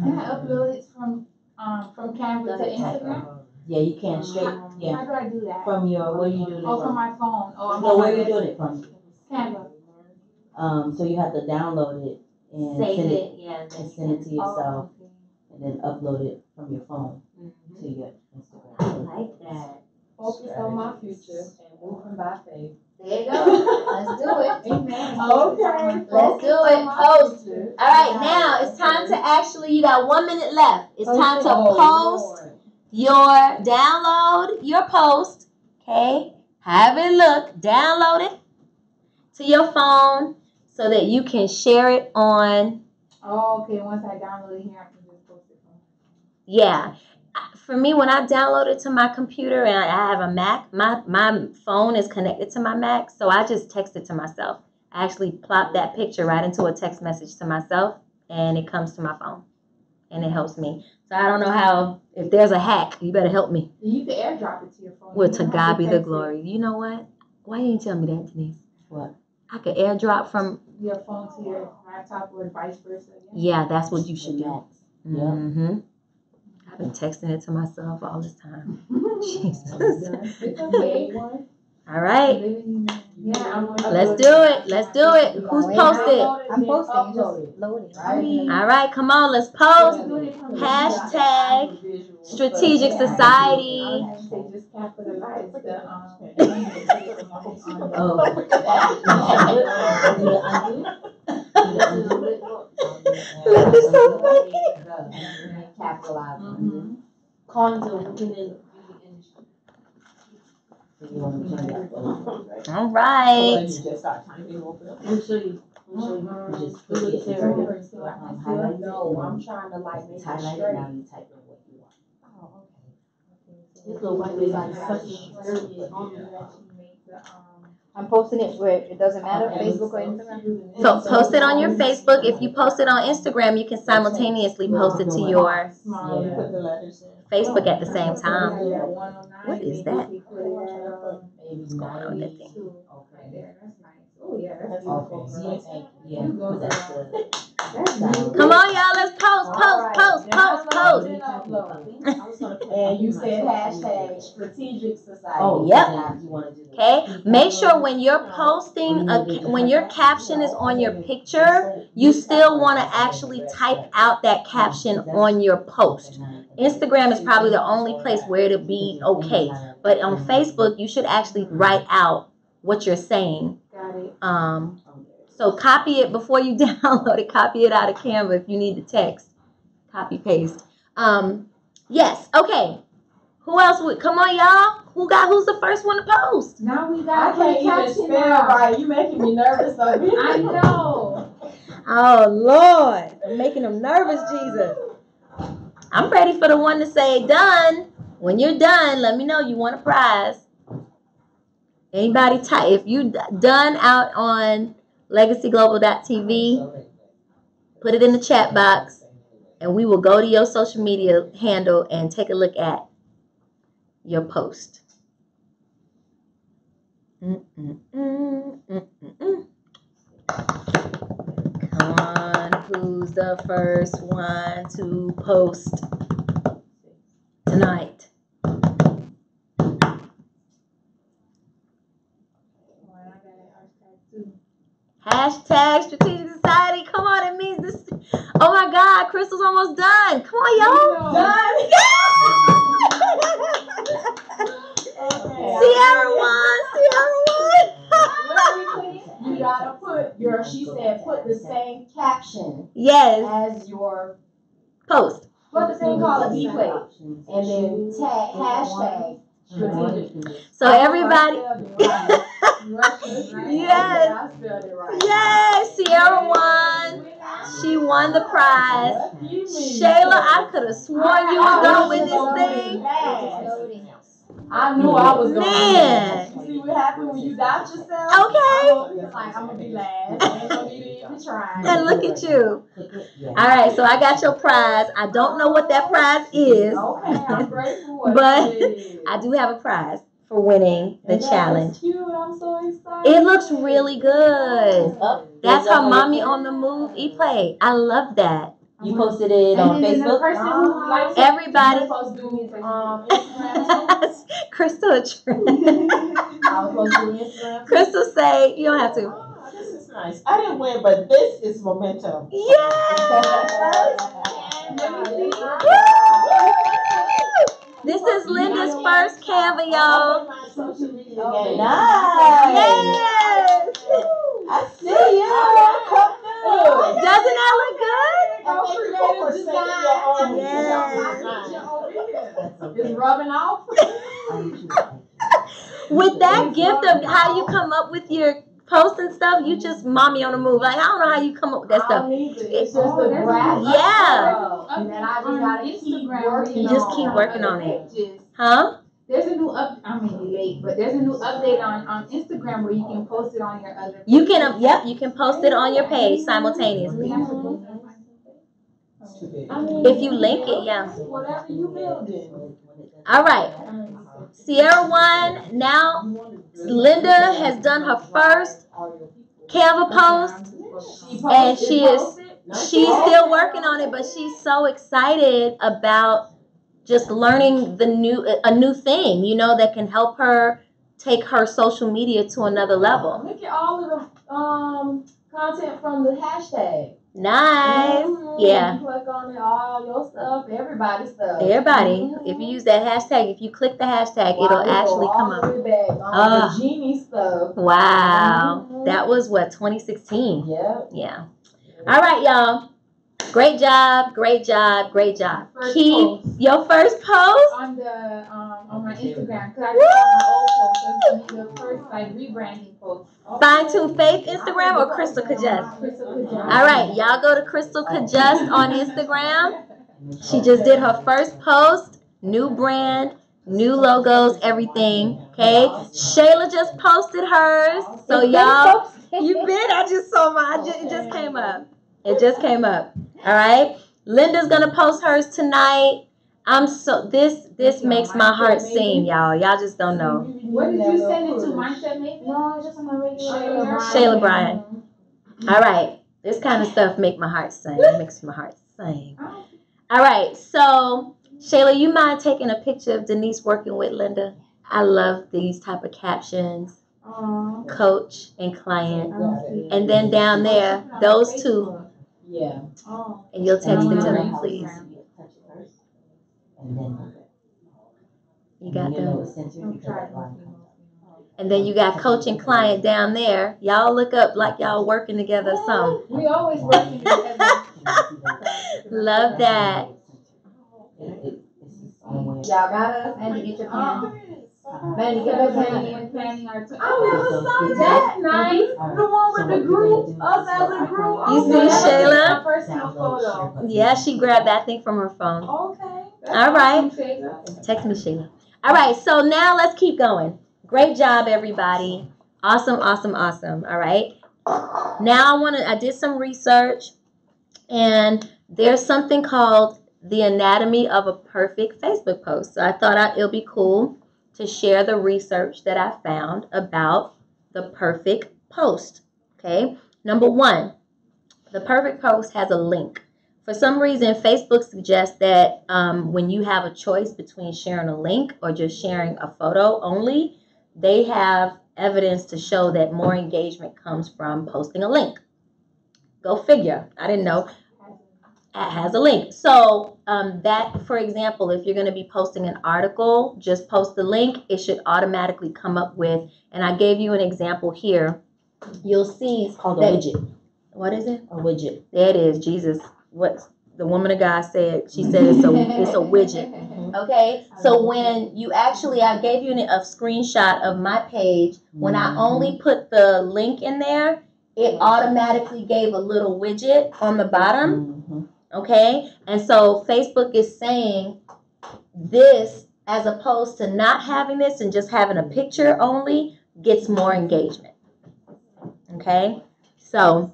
Can I upload it from Canva to Instagram? Yeah, you can straight. Yeah, How do I do that? from your where you doing it Oh, from from? my phone. Oh, I'm No, on where you my doing it from? Canva. So you have to download it and Save send it. Yeah. and send it to yourself, Oh, and then upload it from your phone Mhm. to your I Instagram. like that. Focus on my future and moving by faith. There you go. Let's do it. Amen. Okay. Let's do it. Post. All right, now it's time to actually. You got 1 minute left. It's time to post download your post. Okay, have it look. Download it to your phone so that you can share it on. Oh, okay. Once I download it here, I can just post it. Yeah. For me, when I download it to my computer and I have a Mac, my phone is connected to my Mac, so I just text it to myself. I actually plop that picture right into a text message to myself, and it comes to my phone, and it helps me. So I don't know how. If there's a hack, you better help me. You can airdrop it to your phone. Well, You to don't have God be the text it. glory. You know what? Why you didn't tell me that, Denise? What? I could airdrop from. Your phone to your laptop or vice versa. Yeah, that's what you should do. Yep. Mm-hmm. I've been texting it to myself all this time. Jesus. It's okay. All right. Yeah, Let's do it. Let's do it. Who's posted? I'm posting. Just loading. All right, come on. Let's post. Hashtag Strategic Society. Just capitalize the All right. No, I'm trying to like make it straight. I'm posting it where it doesn't matter, Facebook or Instagram. So post it on your Facebook. If you post it on Instagram, you can simultaneously post it to your Facebook at the same time. What is that? What's going on with that thing? Oh yeah, that's beautiful. Come on, y'all. Let's post. And you said hashtag strategic society. Oh, yep. Okay. Make sure when you're posting, when your caption is on your picture, you still want to actually type out that caption on your post. Instagram is probably the only place where it'll be okay. But on Facebook, you should actually write out what you're saying. Got it. So copy it before you download it. Copy it out of Canva if you need the text. Copy paste. Yes. Okay. Who else would? Come on, y'all. Who's the first one to post? Now we I got can't even caption spell now. right. You making me nervous of it. I know. Oh Lord, I'm making them nervous, Jesus. I'm ready for the one to say done. When you're done, let me know you want a prize. Anybody type if you done out on legacyglobal.tv, put it in the chat box, and we will go to your social media handle and take a look at your post. Come on, who's the first one to post tonight? Hashtag Strategic Society. Come on, it means this. Oh my God, Crystal's almost done. Come on, y'all. Done. Sierra won. You gotta put your, she said, put the same caption Yes. as your, Post. what the thing called replay. And then tag, hashtag strategic. So everybody. Yes. Yes, Sierra won. She won the prize. Shayla, I could have sworn you would go with this thing. I knew I was going Man. to. See what happened when you doubt yourself? Okay. I'm going to be last. I ain't going to be even trying. And look at you. All right, so I got your prize. I don't know what that prize is. Okay, I'm grateful. But I do have a prize for winning the challenge. Cute. I'm so excited. It looks really good. That's her Mommy on the Move e-play. I love that. You posted it on And then the Facebook? person who likes Everybody. supposed to do Instagram. Crystal, I was supposed to do Instagram. Crystal say you don't have to. Oh, this is nice. I didn't win, but this is momentum. Yes. This is Linda's first Canva, y'all. My social media Okay. game. Nice. Yes. I see you. Come through. Doesn't that look good? And thank you for sending your own Yes. It's rubbing off. With that gift of how you come up with your posts and stuff, you just Mommy on the Move. Like, I don't know how you come up with that stuff. It's just the graph. Yeah. And then I just gotta keep working. You just keep working on it. Huh? There's a new I mean, late, but there's a new update on Instagram where you can post it on your other. You can, yep, you can post it on your page simultaneously. It's too big. If you link it, yeah. Whatever you building. All right. Sierra One. Now, Linda has done her first Canva post, and she's still working on it, but she's so excited about just learning a new thing, you know, that can help her take her social media to another level. Look at all of the content from the hashtag. Nice. Yeah. You click on it, all your stuff, everybody's stuff. Everybody, if you use that hashtag, if you click the hashtag, it'll actually come up. All the way back on the Genie stuff. Wow. That was what, 2016? Yep. Yeah. All right, y'all. Great job, great job, great job. Keep your first post on my Instagram, because I did my old post. So the first like rebranding post. Fine Tune Faith Instagram or Crystal Kajust? All right, y'all go to Crystal Kajust on Instagram. She just did her first post, new brand, new logos, everything. Okay, Shayla just posted hers. So y'all, you been? I just saw mine. It just came up. It just came up. All right. Linda's gonna post hers tonight. This makes my heart sing, y'all. Y'all just don't know. What did you send it to? Mindset Maybe? No, just on my regular Shayla Bryan. All right. This kind of stuff make my heart sing. It makes my heart sing. All right. So Shayla, you mind taking a picture of Denise working with Linda? I love these type of captions. Coach and client. And then down there, those two. Yeah. And you'll text it to me, please. You got those. And then you got coach and client down there. Y'all look up like y'all working together or something. We always working together. Love that. Y'all got us and you get your pen. Man, you get planning our that's nice. The one with the group, us as a group. You see Shayla? My personal photo. Yeah, she grabbed that thing from her phone. Okay. All right. Text me, Shayla. All right, so now let's keep going. Great job, everybody. Awesome, awesome, awesome. All right. Now I did some research, and there's something called the anatomy of a perfect Facebook post. So I thought it'll be cool to share the research that I found about the perfect post. Okay. Number one, the perfect post has a link. For some reason, Facebook suggests that when you have a choice between sharing a link or just sharing a photo only, they have evidence to show that more engagement comes from posting a link. Go figure. I didn't know. It has a link. So that, for example, if you're going to be posting an article, just post the link. It should automatically come up with, and I gave you an example here. You'll see it's called a widget. What is it? A widget. There it is. Jesus. What the woman of God said. She said it's a widget. Okay. So when you actually, I gave you a screenshot of my page. When I only put the link in there, it automatically gave a little widget on the bottom. Okay. And so Facebook is saying this, as opposed to not having this and just having a picture only, gets more engagement. Okay. So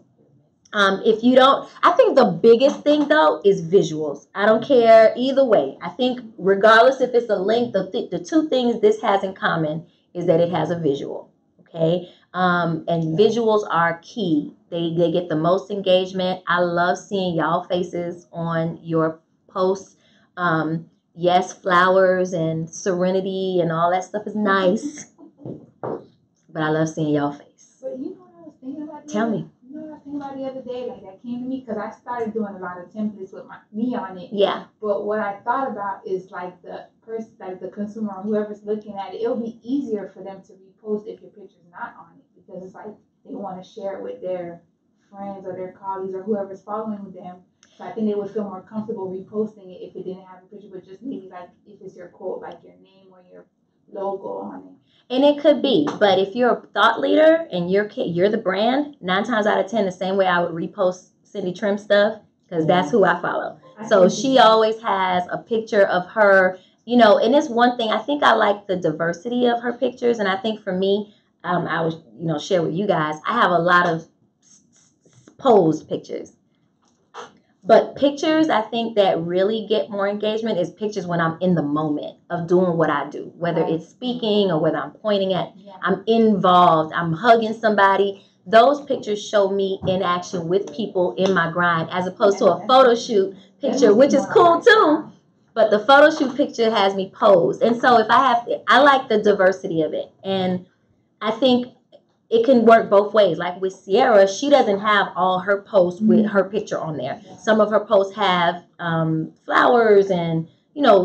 if you don't, I think the biggest thing though is visuals. I don't care either way. I think regardless if it's a link, the two things this has in common is that it has a visual. Okay. And visuals are key. They get the most engagement. I love seeing y'all faces on your posts. Yes, flowers and serenity and all that stuff is nice, but I love seeing y'all face. But you know what I was thinking about? Tell me. You know what I was thinking about the other day? Like that came to me because I started doing a lot of templates with me on it. Yeah. But what I thought about is like the person, like the consumer or whoever's looking at it, it'll be easier for them to repost if your picture's not on it, because it's like they want to share it with their friends or their colleagues or whoever's following them. So I think they would feel more comfortable reposting it if it didn't have a picture, but just maybe like if it's your quote, like your name or your logo on it. And it could be, but if you're a thought leader and you're the brand, 9 times out of 10, the same way I would repost Cindy Trim stuff, because that's who I follow. So she always has a picture of her, you know, and it's one thing. I think I like the diversity of her pictures, and I think for me, I would, share with you guys, I have a lot of posed pictures. But pictures, I think that really get more engagement is pictures when I'm in the moment of doing what I do, whether it's speaking or whether I'm pointing at, I'm involved, I'm hugging somebody. Those pictures show me in action with people in my grind, as opposed to a photo shoot picture, which is cool too. But the photo shoot picture has me posed. And so if I like the diversity of it. And I think it can work both ways. Like with Sierra, she doesn't have all her posts with her picture on there. Some of her posts have flowers and,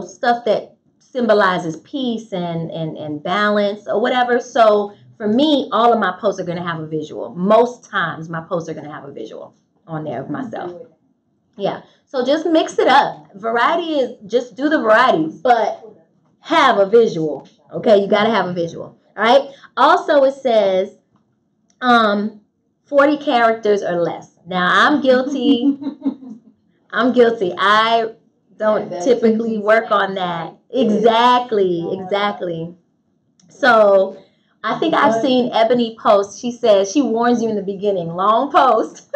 stuff that symbolizes peace and balance or whatever. So for me, all of my posts are going to have a visual. Most times my posts are going to have a visual on there of myself. Yeah. So just mix it up. Variety is just do the variety, but have a visual. Okay. You got to have a visual. All right. Also, it says 40 characters or less. Now, I'm guilty. I don't typically work on that. Exactly. So I think I've seen Ebony post. She says she warns you in the beginning. Long post.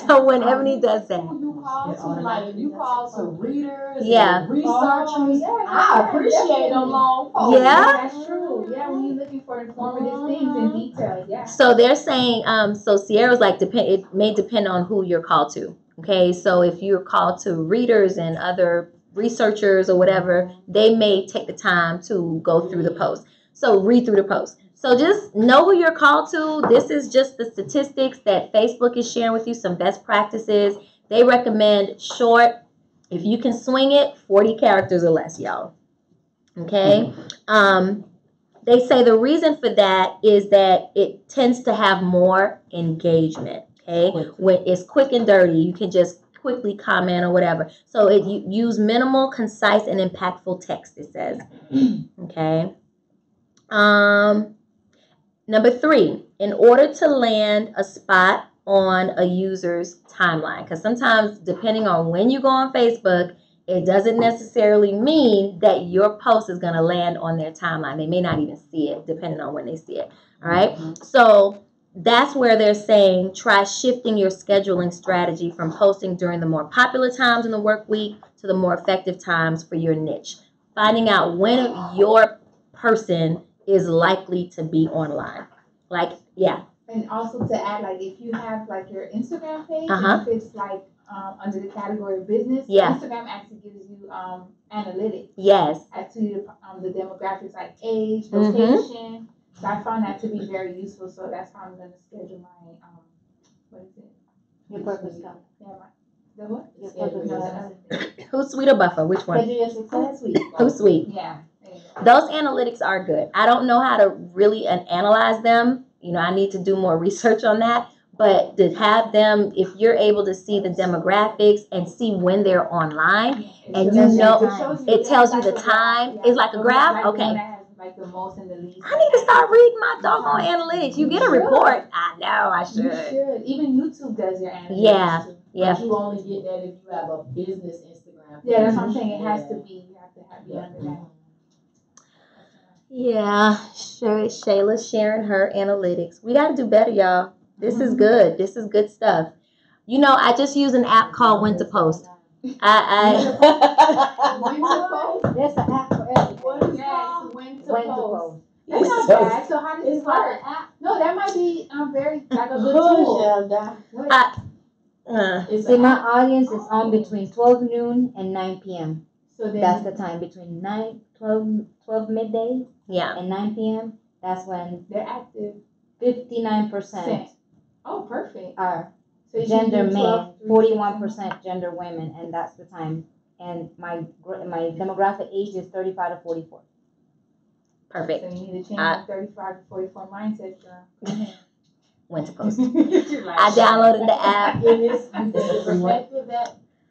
So when Ebony does that. You call to, like, you call to readers, Yeah. researchers. I appreciate them long posts. Yeah. That's true. Yeah, when you're looking for informative things in detail. Yeah. So they're saying, so Sierra's like, it may depend on who you're called to. Okay. So if you're called to readers and other researchers or whatever, they may take the time to go through the post. So read through the post. So just know who you're called to. This is just the statistics that Facebook is sharing with you, some best practices. They recommend short. If you can swing it, 40 characters or less, y'all. Okay. They say the reason for that is that it tends to have more engagement. Okay. When it's quick and dirty, you can just quickly comment or whatever. So you use minimal, concise, and impactful text, it says. Okay. Number 3, in order to land a spot on a user's timeline, because sometimes depending on when you go on Facebook, it doesn't necessarily mean that your post is going to land on their timeline. They may not even see it depending on when they see it. All right. So that's where they're saying try shifting your scheduling strategy from posting during the more popular times in the work week to the more effective times for your niche. Finding out when your person is likely to be online. Like, yeah. And also to add, like, if you have like your Instagram page, if it's like under the category of business, Instagram actually gives you analytics. Yes. As to the demographics like age, location. So I found that to be very useful. So that's how I'm going to schedule my what is it? Your purpose cup. Yeah, the what? Your purpose cup. Who's Sweet or Buffer? Which one? Who's Sweet? Yeah. Those analytics are good. I don't know how to really analyze them. I need to do more research on that. But to have them, if you're able to see the demographics and see when they're online, and it tells you the time. It's like a graph. Okay. Like the most and the least. I need to start reading my doggone analytics. You get a report. I know I should. You should. Even YouTube does your analytics. Yeah. Yeah. But you only get that if you have a business Instagram. Yeah, that's what I'm saying. It has to be. You have to be under that. Yeah, sure. Shayla's sharing her analytics. We got to do better, y'all. This is good. This is good stuff. I just use an app called When to Post. There's an app for everything. When to post. That's not bad. So how does this work? No, that might be very like a good tool. See, my audience is on between 12 noon and 9 p.m. So then, that's the time between 12 midday and 9 p.m. That's when they're active. 59% Oh, perfect. are so gender men, 41% gender women, and that's the time. And my demographic age is 35 to 44. Perfect. So you need to change that 35 to 44 mindset, girl. When to Post. I downloaded the app.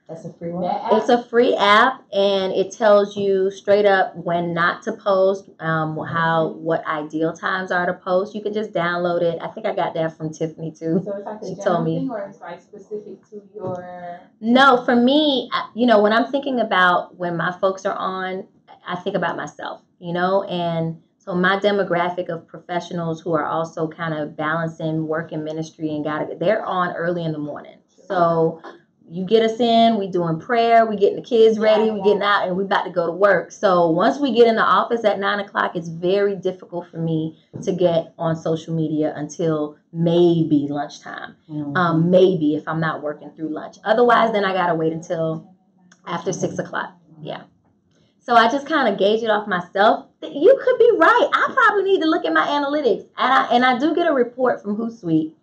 That's a free one. It's a free app, and it tells you straight up when not to post, what ideal times are to post. You can just download it. I think I got that from Tiffany too. So it's like a she general told me. thing, or it's like specific to your? No, for me, when I'm thinking about when my folks are on, I think about myself, and so my demographic of professionals who are also kind of balancing work and ministry and they're on early in the morning. So you get us in, we doing prayer, we getting the kids ready, we getting out, and we about to go to work. So once we get in the office at 9 o'clock, it's very difficult for me to get on social media until maybe lunchtime. Maybe if I'm not working through lunch. Otherwise, then I gotta wait until after 6 o'clock. Yeah. So I just kind of gauge it off myself. You could be right. I probably need to look at my analytics, and I do get a report from Hootsuite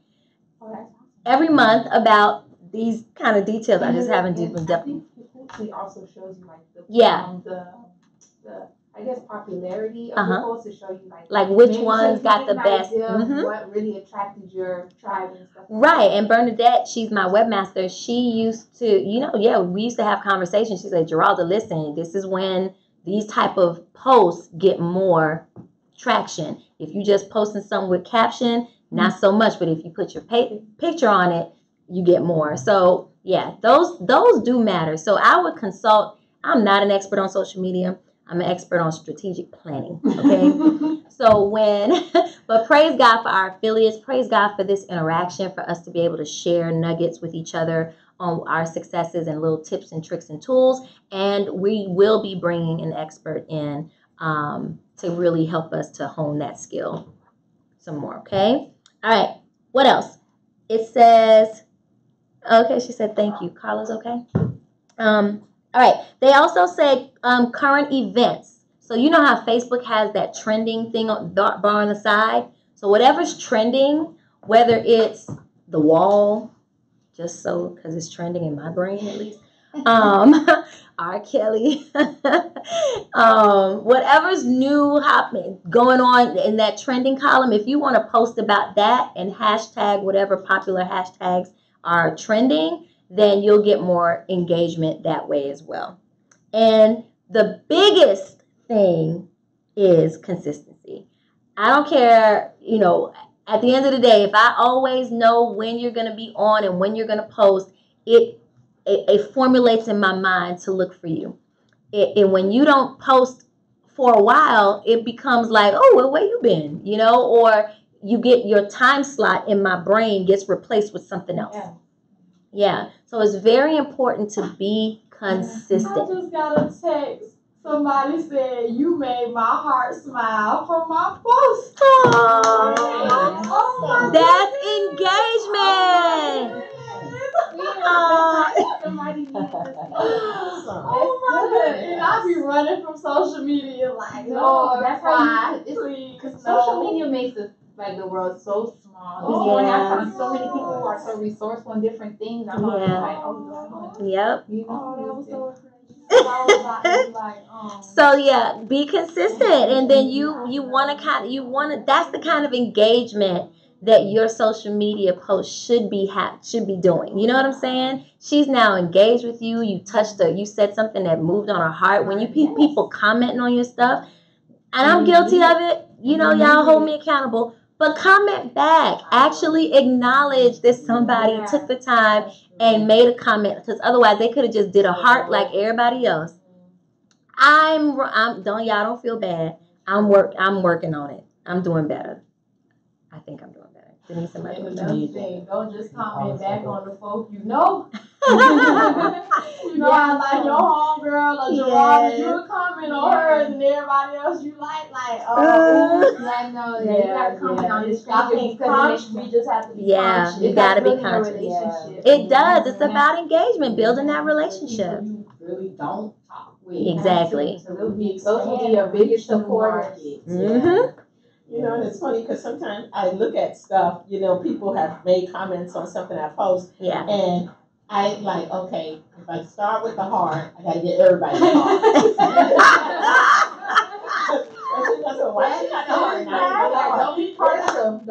every month about these kind of details. I just haven't deep depth. I think it also shows you like the I guess popularity of the post to show you like which ones got the best. What really attracted your tribe and stuff. Right, and Bernadette, she's my webmaster. She used to, we used to have conversations. She said, Geralda, listen, this is when these type of posts get more traction. If you just posting something with caption, not so much. But if you put your picture on it, you get more. So yeah, those do matter. So I would consult. I'm not an expert on social media. I'm an expert on strategic planning. Okay. But praise God for our affiliates. Praise God for this interaction, for us to be able to share nuggets with each other on our successes and little tips and tricks and tools. And we will be bringing an expert in to really help us to hone that skill some more. Okay. All right. What else? It says, okay, she said thank you. Carla's okay? All right. They also say current events. So you know how Facebook has that trending thing on dark bar on the side? So whatever's trending, whether it's the wall, just so because it's trending in my brain at least, R. Kelly, whatever's new happening, going on in that trending column, if you want to post about that and hashtag whatever popular hashtags are trending, then you'll get more engagement that way as well. And the biggest thing is consistency. I don't care, at the end of the day, if I always know when you're going to be on and when you're going to post, it formulates in my mind to look for you. And when you don't post for a while, it becomes like, oh, well, where you been? Or you get your time slot in my brain gets replaced with something else. Yeah. So it's very important to be consistent. I just got a text. Somebody said, you made my heart smile from my post. Oh, that's engagement. And I be running from social media like, no, that's why please. Because social media makes the world so small. This morning I found so many people who are so resourceful in different things. I'm always like, yep. That was so crazy. So yeah, be consistent, and then you want to that's the kind of engagement that your social media post should be doing. You know what I'm saying? She's now engaged with you. You touched her. You said something that moved on her heart. When you people commenting on your stuff, and I'm guilty of it. Y'all hold me accountable. But comment back. Actually acknowledge that somebody took the time and made a comment, because otherwise they could have just did a heart like everybody else. Don't feel bad. I'm working on it. I'm doing better. I think I'm doing better. Denise, am I doing better? Don't just comment back on the folk you know. I like your homegirl or Geralda, you comment on hers and everybody else you like, you gotta comment on this. We just have to be conscious. You gotta be conscious. It does. It's about engagement, building that relationship. You really don't talk with. Exactly. Those will be your biggest supporters. Mm-hmm. And it's funny because sometimes I look at stuff, people have made comments on something I post. Yeah. And I like, okay, if I start with the heart, I got to get everybody the heart. Don't be partial.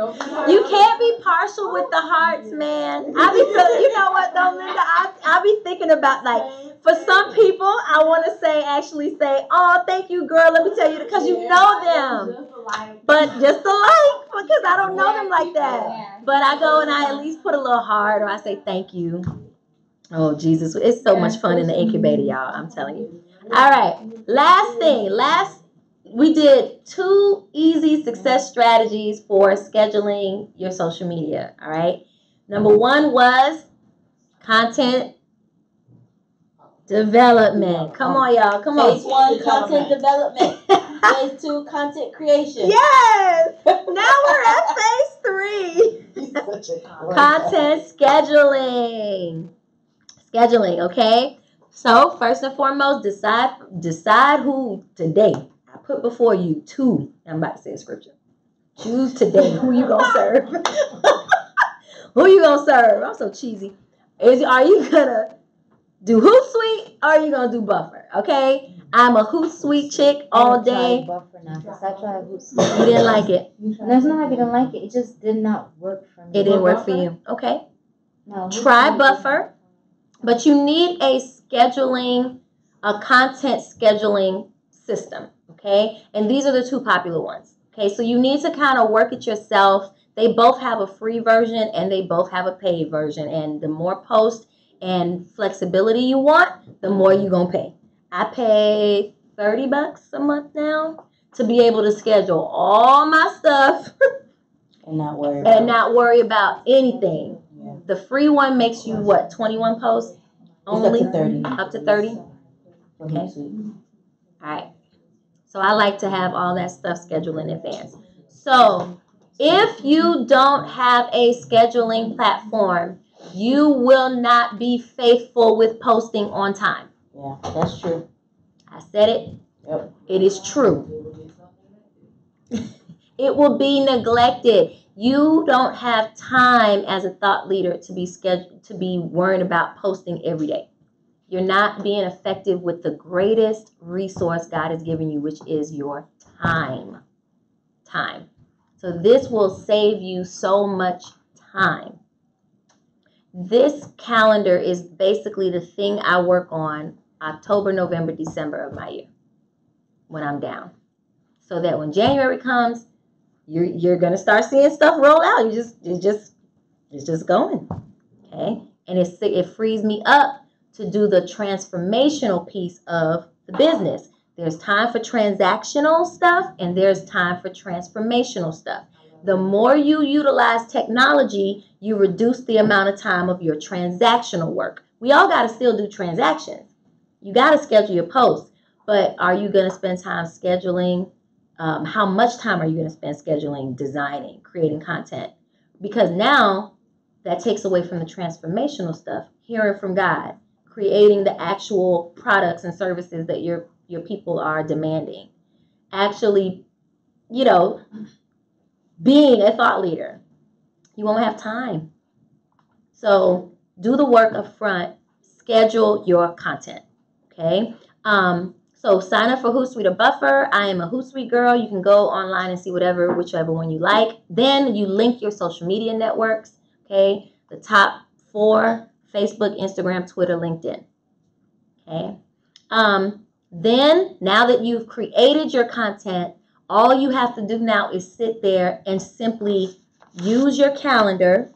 You can't be partial with the hearts, man. I be feeling, you know what though, Linda? I be thinking about for some people, I want to actually say, oh, thank you, girl. Let me tell you, because you know them. But just because I don't know them like that. But I go and I at least put a little heart, or I say thank you. Oh, Jesus. It's so much fun in the incubator, y'all. I'm telling you. All right. Last thing. We did 2 easy success strategies for scheduling your social media. All right. Number 1 was content Development. Come on, y'all. Come on. Phase 1, content development. Phase 2, content creation. Yes. Now we're at phase 3. He's such a Content scheduling. Scheduling, okay? So first and foremost, decide who today. I put before you 2. I'm about to say a scripture. Choose today who you gonna serve. Who you gonna serve? I'm so cheesy. Are you gonna do Hootsuite or are you gonna do Buffer? Okay? I'm a Hootsuite chick all day. Buffer now, 'cause I tried Hootsuite. You didn't like it. That's not I didn't like it. It just did not work for me. It didn't work for you. Okay. No, Try Hootsuite Buffer, but you need a content scheduling system. Okay? And these are the 2 popular ones. Okay? So you need to kind of work it yourself. They both have a free version and they both have a paid version. And the more posts and flexibility you want, the more you're going to pay. I pay $30 a month now to be able to schedule all my stuff And not worry about anything. Yeah. The free one makes you what, 21 posts only? It's up to 30. Up to 30? Okay. All right. So I like to have all that stuff scheduled in advance. So if you don't have a scheduling platform, you will not be faithful with posting on time. Yeah, that's true. I said it. Yep. It is true. It will be neglected. You don't have time as a thought leader to be worrying about posting every day. You're not being effective with the greatest resource God has given you, which is your time. Time. So this will save you so much time. This calendar is basically the thing I work on October, November, December of my year when I'm down. So that when January comes, you're gonna start seeing stuff roll out. It's just going. Okay? And it frees me up to do the transformational piece of the business. There's time for transactional stuff and there's time for transformational stuff. The more you utilize technology, you reduce the amount of time of your transactional work. We all got to still do transactions. You got to schedule your posts, but are you going to spend time scheduling? How much time are you going to spend scheduling, designing, creating content? Because now that takes away from the transformational stuff, hearing from God, creating the actual products and services that your people are demanding. Actually, being a thought leader. You won't have time. So do the work up front. Schedule your content. Okay? So sign up for Hootsuite or Buffer. I am a Hootsuite girl. You can go online and see whichever one you like. Then you link your social media networks. Okay? The top 4, Facebook, Instagram, Twitter, LinkedIn. Okay? Then now that you've created your content, all you have to do now is sit there and simply use your calendar.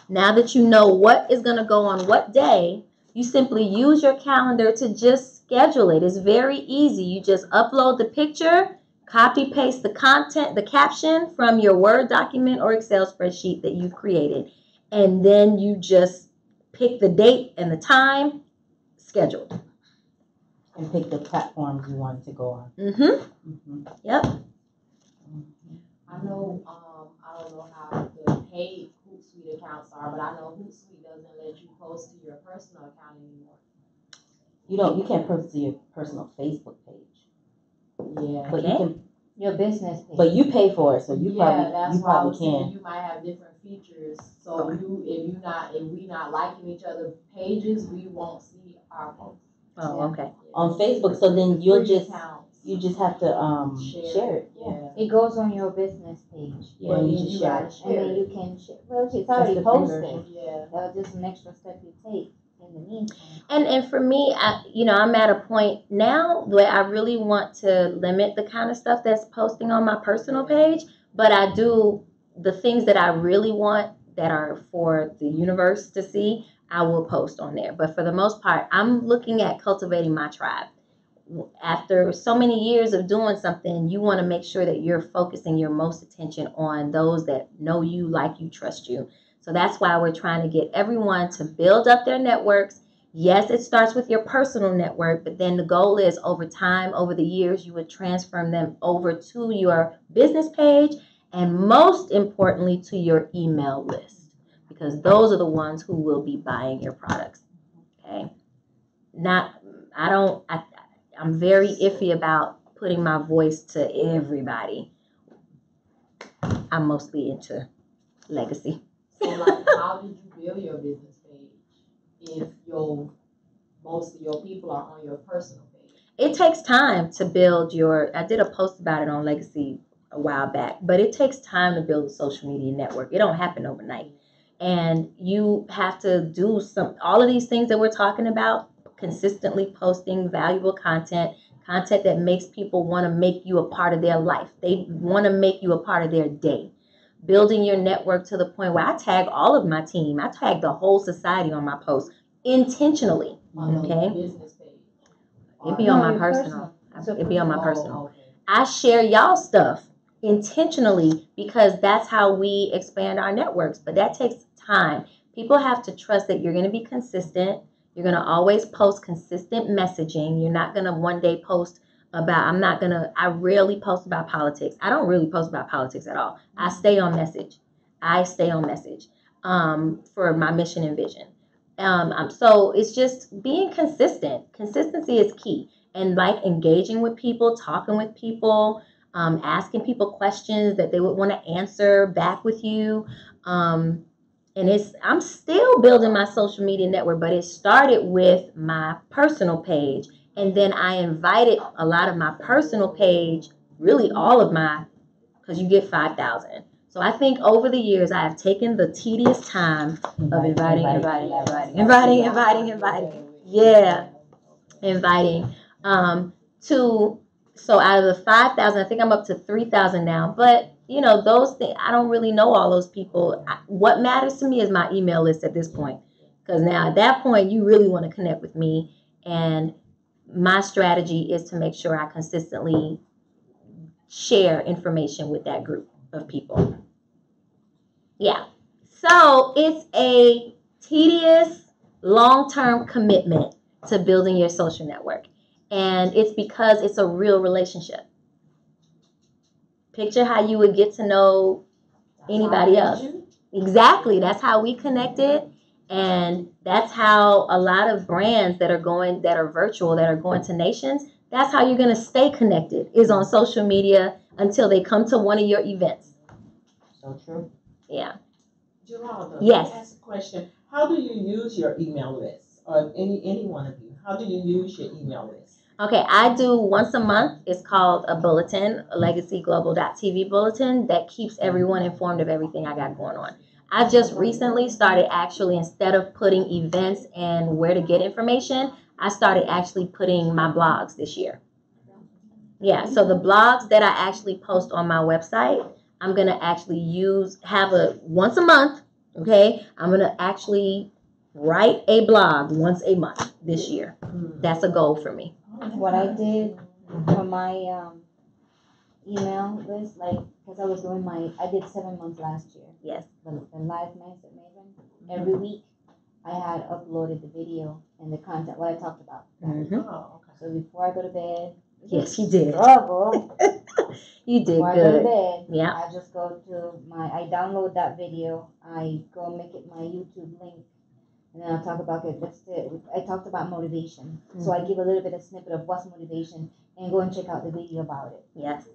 Now that you know what is going to go on what day, you simply use your calendar to just schedule it. It's very easy. You just upload the picture, copy paste the content, the caption from your Word document or Excel spreadsheet that you've created. And then you just pick the date and the time, scheduled. And pick the platforms you want to go on. Yep. I know, I don't know how the paid Hootsuite accounts are, but I know Hootsuite doesn't let you post to your personal account anymore. You can't post to your personal Facebook page. Yeah. But you can, Your business page. but you pay for it, so you that's why I probably was saying can. you might have different features. So if we not liking each other's pages, we won't see our posts. Oh, okay. On Facebook, so then you just have to share it. Yeah. It goes on your business page. Yeah, and you just share it. And then you can share. Well, it's already the free posted. version. Yeah. That's just an extra step you take in the meantime. And for me, I'm at a point now where I really want to limit the kind of stuff that's posting on my personal page, but I do the things that I really want that are for the universe to see, I will post on there. But for the most part, I'm looking at cultivating my tribe. After so many years of doing something, you want to make sure that you're focusing your most attention on those that know you, like you, trust you. So that's why we're trying to get everyone to build up their networks, Yes, it starts with your personal network, but then the goal is over time, over the years, you would transfer them over to your business page and most importantly to your email list, because those are the ones who will be buying your products. Okay. I'm very iffy about putting my voice to everybody. I'm mostly into legacy. So like, how did you build your business page if most of your people are on your personal page? It takes time to build I did a post about it on Legacy a while back, but it takes time to build a social media network. It don't happen overnight. And you have to do all of these things that we're talking about, consistently posting valuable content that makes people want to make you a part of their life. They want to make you a part of their day. Building your network to the point where I tag all of my team. I tag the whole society on my posts intentionally. Okay. Business page. It'd be on my personal. It'd be on my personal. I share y'all stuff intentionally because that's how we expand our networks. But that takes time. People have to trust that you're going to be consistent. You're going to always post consistent messaging. You're not going to one day post about, I rarely post about politics. I don't really post about politics at all. I stay on message. For my mission and vision. So it's just being consistent. Consistency is key. And like engaging with people, talking with people, asking people questions that they would want to answer back with you. I'm still building my social media network, but it started with my personal page. And then I invited a lot of my personal page, really all of because you get 5,000. So I think over the years, I have taken the tedious time of inviting. Yeah, inviting. So out of the 5,000, I think I'm up to 3,000 now. But, those things, I don't really know all those people. What matters to me is my email list at this point. Because now at that point, you really want to connect with me. And my strategy is to make sure I consistently share information with that group of people. Yeah. So it's a tedious, long-term commitment to building your social network. And it's because it's a real relationship. Picture how you would get to know anybody else. Exactly. That's how we connected. And that's how a lot of brands that are virtual, that are going to nations, that's how you're going to stay connected, is on social media until they come to one of your events. So true. Yeah. Geralda, yes. Let me ask a question. How do you use your email list? Or any one of you? How do you use your email list? Okay, I do once a month. It's called a bulletin, a legacyglobal.tv bulletin that keeps everyone informed of everything I got going on. I just recently started actually, instead of putting events and where to get information, I started actually putting my blogs this year. Yeah, so the blogs that I actually post on my website, I'm going to actually have once a month, okay? I'm going to actually write a blog once a month this year. That's a goal for me. What I did for my email list, because I did 7 months last year. Yes. The live Master Maven. Every week, I had uploaded the video and the content, what I talked about. Mm-hmm. Oh, okay. So before I go to bed, yes, you did. Struggle. You did before good. I go to bed, yeah. I just go to I download that video. I go make it my YouTube link. And then I'll talk about it. I talked about motivation. Mm-hmm. So I give a little bit of snippet of what's motivation and go and check out the video about it. Yes.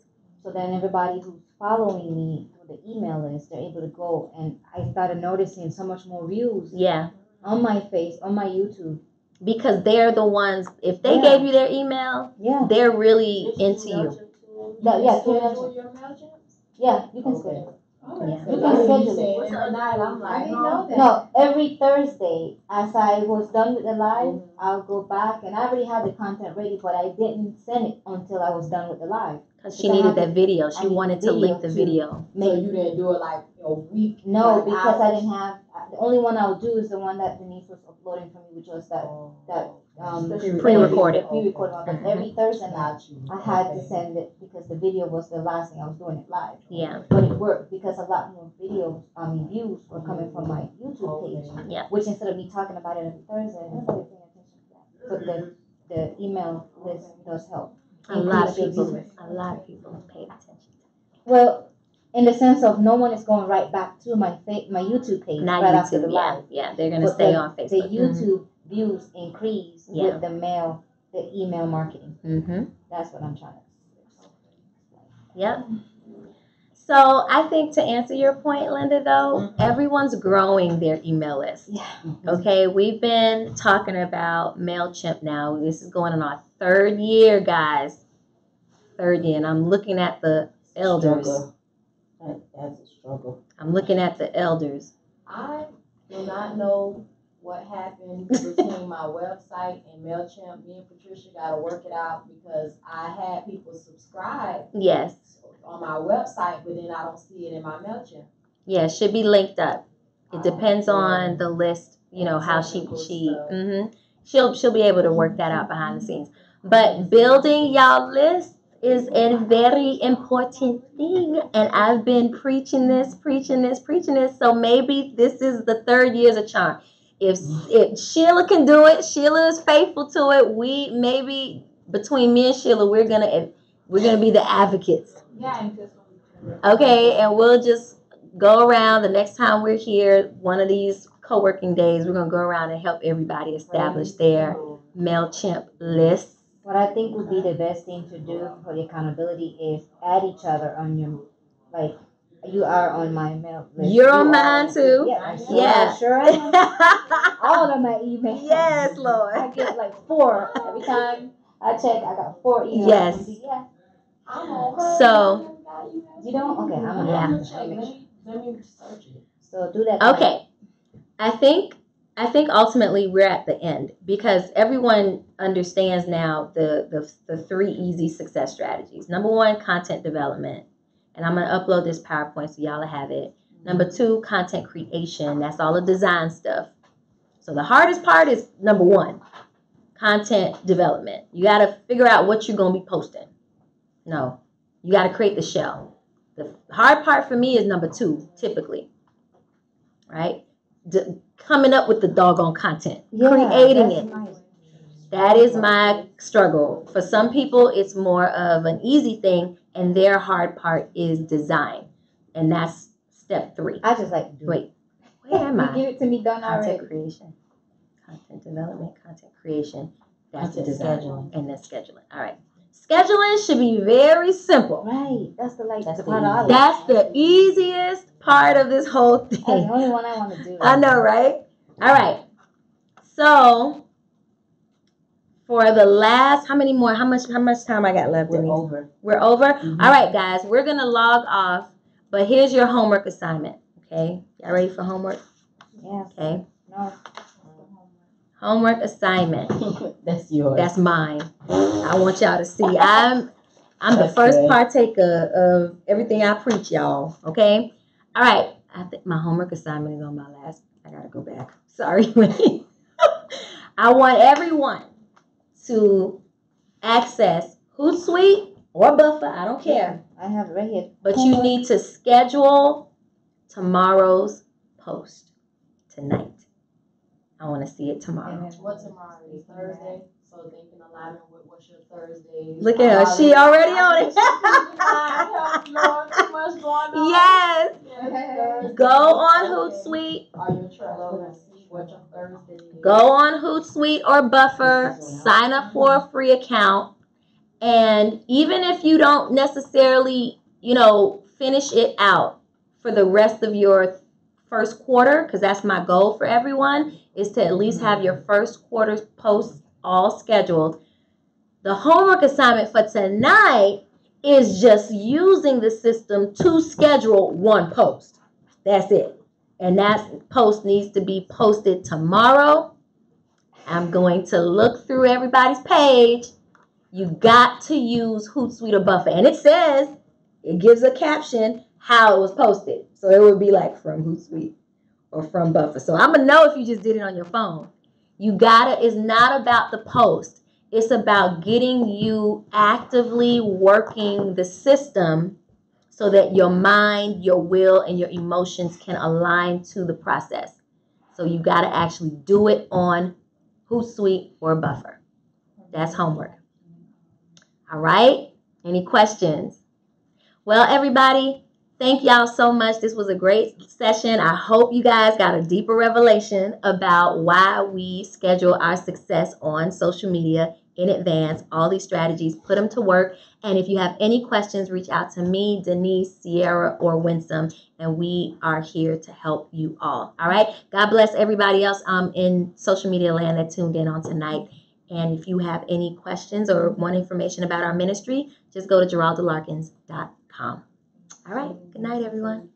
So then everybody who's following me through the email list, they're able to go. And I started noticing so much more views. Yeah. On my YouTube. Because they're the ones, if they gave you their email, they're really into you. Yeah, you can schedule it. Oh, yeah. You can schedule it. I'm like, I didn't know that. No, every Thursday, as I was done with the live, I'll go back, and I already had the content ready, but I didn't send it until I was done with the live. Because she needed that video. She wanted to link the video. So you didn't do it like a week? No, because I didn't have. The only one I'll do is the one that Denise was uploading for me, which was that pre-recorded. Pre-recorded one. But every Thursday night, I had to send it because the video was the last thing I was doing it live. Yeah. But it worked because a lot more views were coming from my YouTube page. Yeah. Which instead of me talking about it every Thursday, everybody paying but the email list does help. A lot of Increase your people, views. a lot of people paid attention. Well, in the sense of no one is going right back to my YouTube page Not right after the YouTube, yeah, live. yeah. They're gonna But stay the, on the Facebook. YouTube views increase Yeah. with the email marketing. Mm-hmm. That's what I'm trying to explain. Yep. So I think to answer your point, Linda, though, everyone's growing their email list. Yeah. Okay, we've been talking about MailChimp now. This is going on our 3rd year, guys. 3rd year, and I'm looking at the elders. That's a struggle. I'm looking at the elders. I do not know what happened between my website and MailChimp. Me and Patricia got to work it out because I had people subscribe Yes. on my website, but then I don't see it in my MailChimp. Yeah, it should be linked up. It depends on the list, you know, how she she'll be able to work that out behind the scenes. But building y'all list is a very important thing, and I've been preaching this. So maybe this is the 3rd year's a charm. If Sheila can do it, Sheila is faithful to it. We maybe between me and Sheila, we're gonna be the advocates. Yeah, and just Okay, and we'll just go around the next time we're here, one of these co-working days, we're going to go around and help everybody establish their MailChimp list. What I think would be the best thing to do for the accountability is add each other on your, like, you are on my mail list. You're on mine too. Yeah. Sure am. All of my emails. Yes, Lord. I get like 4 every time I check. I got 4 emails. Yes. Yeah. I'm on her. So, You don't? Okay, I'm Yeah. gonna Let me search it. So do that. okay. I think ultimately we're at the end because everyone understands now the 3 easy success strategies. Number 1, content development. And I'm going to upload this PowerPoint so y'all have it. Number 2, content creation. That's all the design stuff. So the hardest part is number 1, content development. You got to figure out what you're going to be posting. No, you got to create the shell. The hard part for me is number 2, typically. Right? Coming up with the doggone content. Creating it. Nice. That is my struggle. For some people, it's more of an easy thing, and their hard part is design. And that's step 3. I just like to do Wait, where am You I? give it to me done already. Content creation. Content development, content creation. That's the Content design. scheduling. And then scheduling. All right. Scheduling should be very simple. Right. That's the That's the the part I like. That's the easiest part of this whole That's the thing. only one I want to do. I know, right? All right. So for the last, how much time I got left, We're Denise? over. We're over? All right, guys, we're going to log off, but here's your homework assignment, okay? Y'all ready for homework? Yes. Okay. No. Homework assignment. That's yours. That's mine. I want y'all to see. I'm the That's first good. partaker of everything I preach, y'all, okay? All right. I think my homework assignment is on my last. I got to go back. Sorry. I want everyone to access Hootsuite or Buffer. I don't care. I have it right here. But you need to schedule tomorrow's post tonight. I want to see it tomorrow. What tomorrow is Thursday? So they can align with what's your Thursday. Look at her. She already on it. Lord, too much going on. Yes. Yes. Go on Hootsuite. Are your Trello and see what your Thursday is. Go on Hootsuite or Buffer. Sign up for a free account. And even if you don't necessarily, finish it out for the rest of your first quarter, because that's my goal for everyone, is to at least have your first quarter's posts all scheduled. The homework assignment for tonight is just using the system to schedule one post. That's it. And that post needs to be posted tomorrow. I'm going to look through everybody's page. You got to use Hootsuite or Buffer. And it gives a caption how it was posted. So it would be like from Hootsuite or from Buffer. So I'm going to know if you just did it on your phone. It's not about the post. It's about getting you actively working the system so that your mind, your will, and your emotions can align to the process. So you got to actually do it on Hootsuite, or Buffer. That's homework. All right? Any questions? Well, everybody, thank y'all so much. This was a great session. I hope you guys got a deeper revelation about why we schedule our success on social media in advance. All these strategies, put them to work. And if you have any questions, reach out to me, Denise, Sierra, or Winsome, and we are here to help you all. All right? God bless everybody else in social media land that tuned in on tonight. And if you have any questions or want information about our ministry, just go to geraldalarkins.com. All right. Good night, everyone.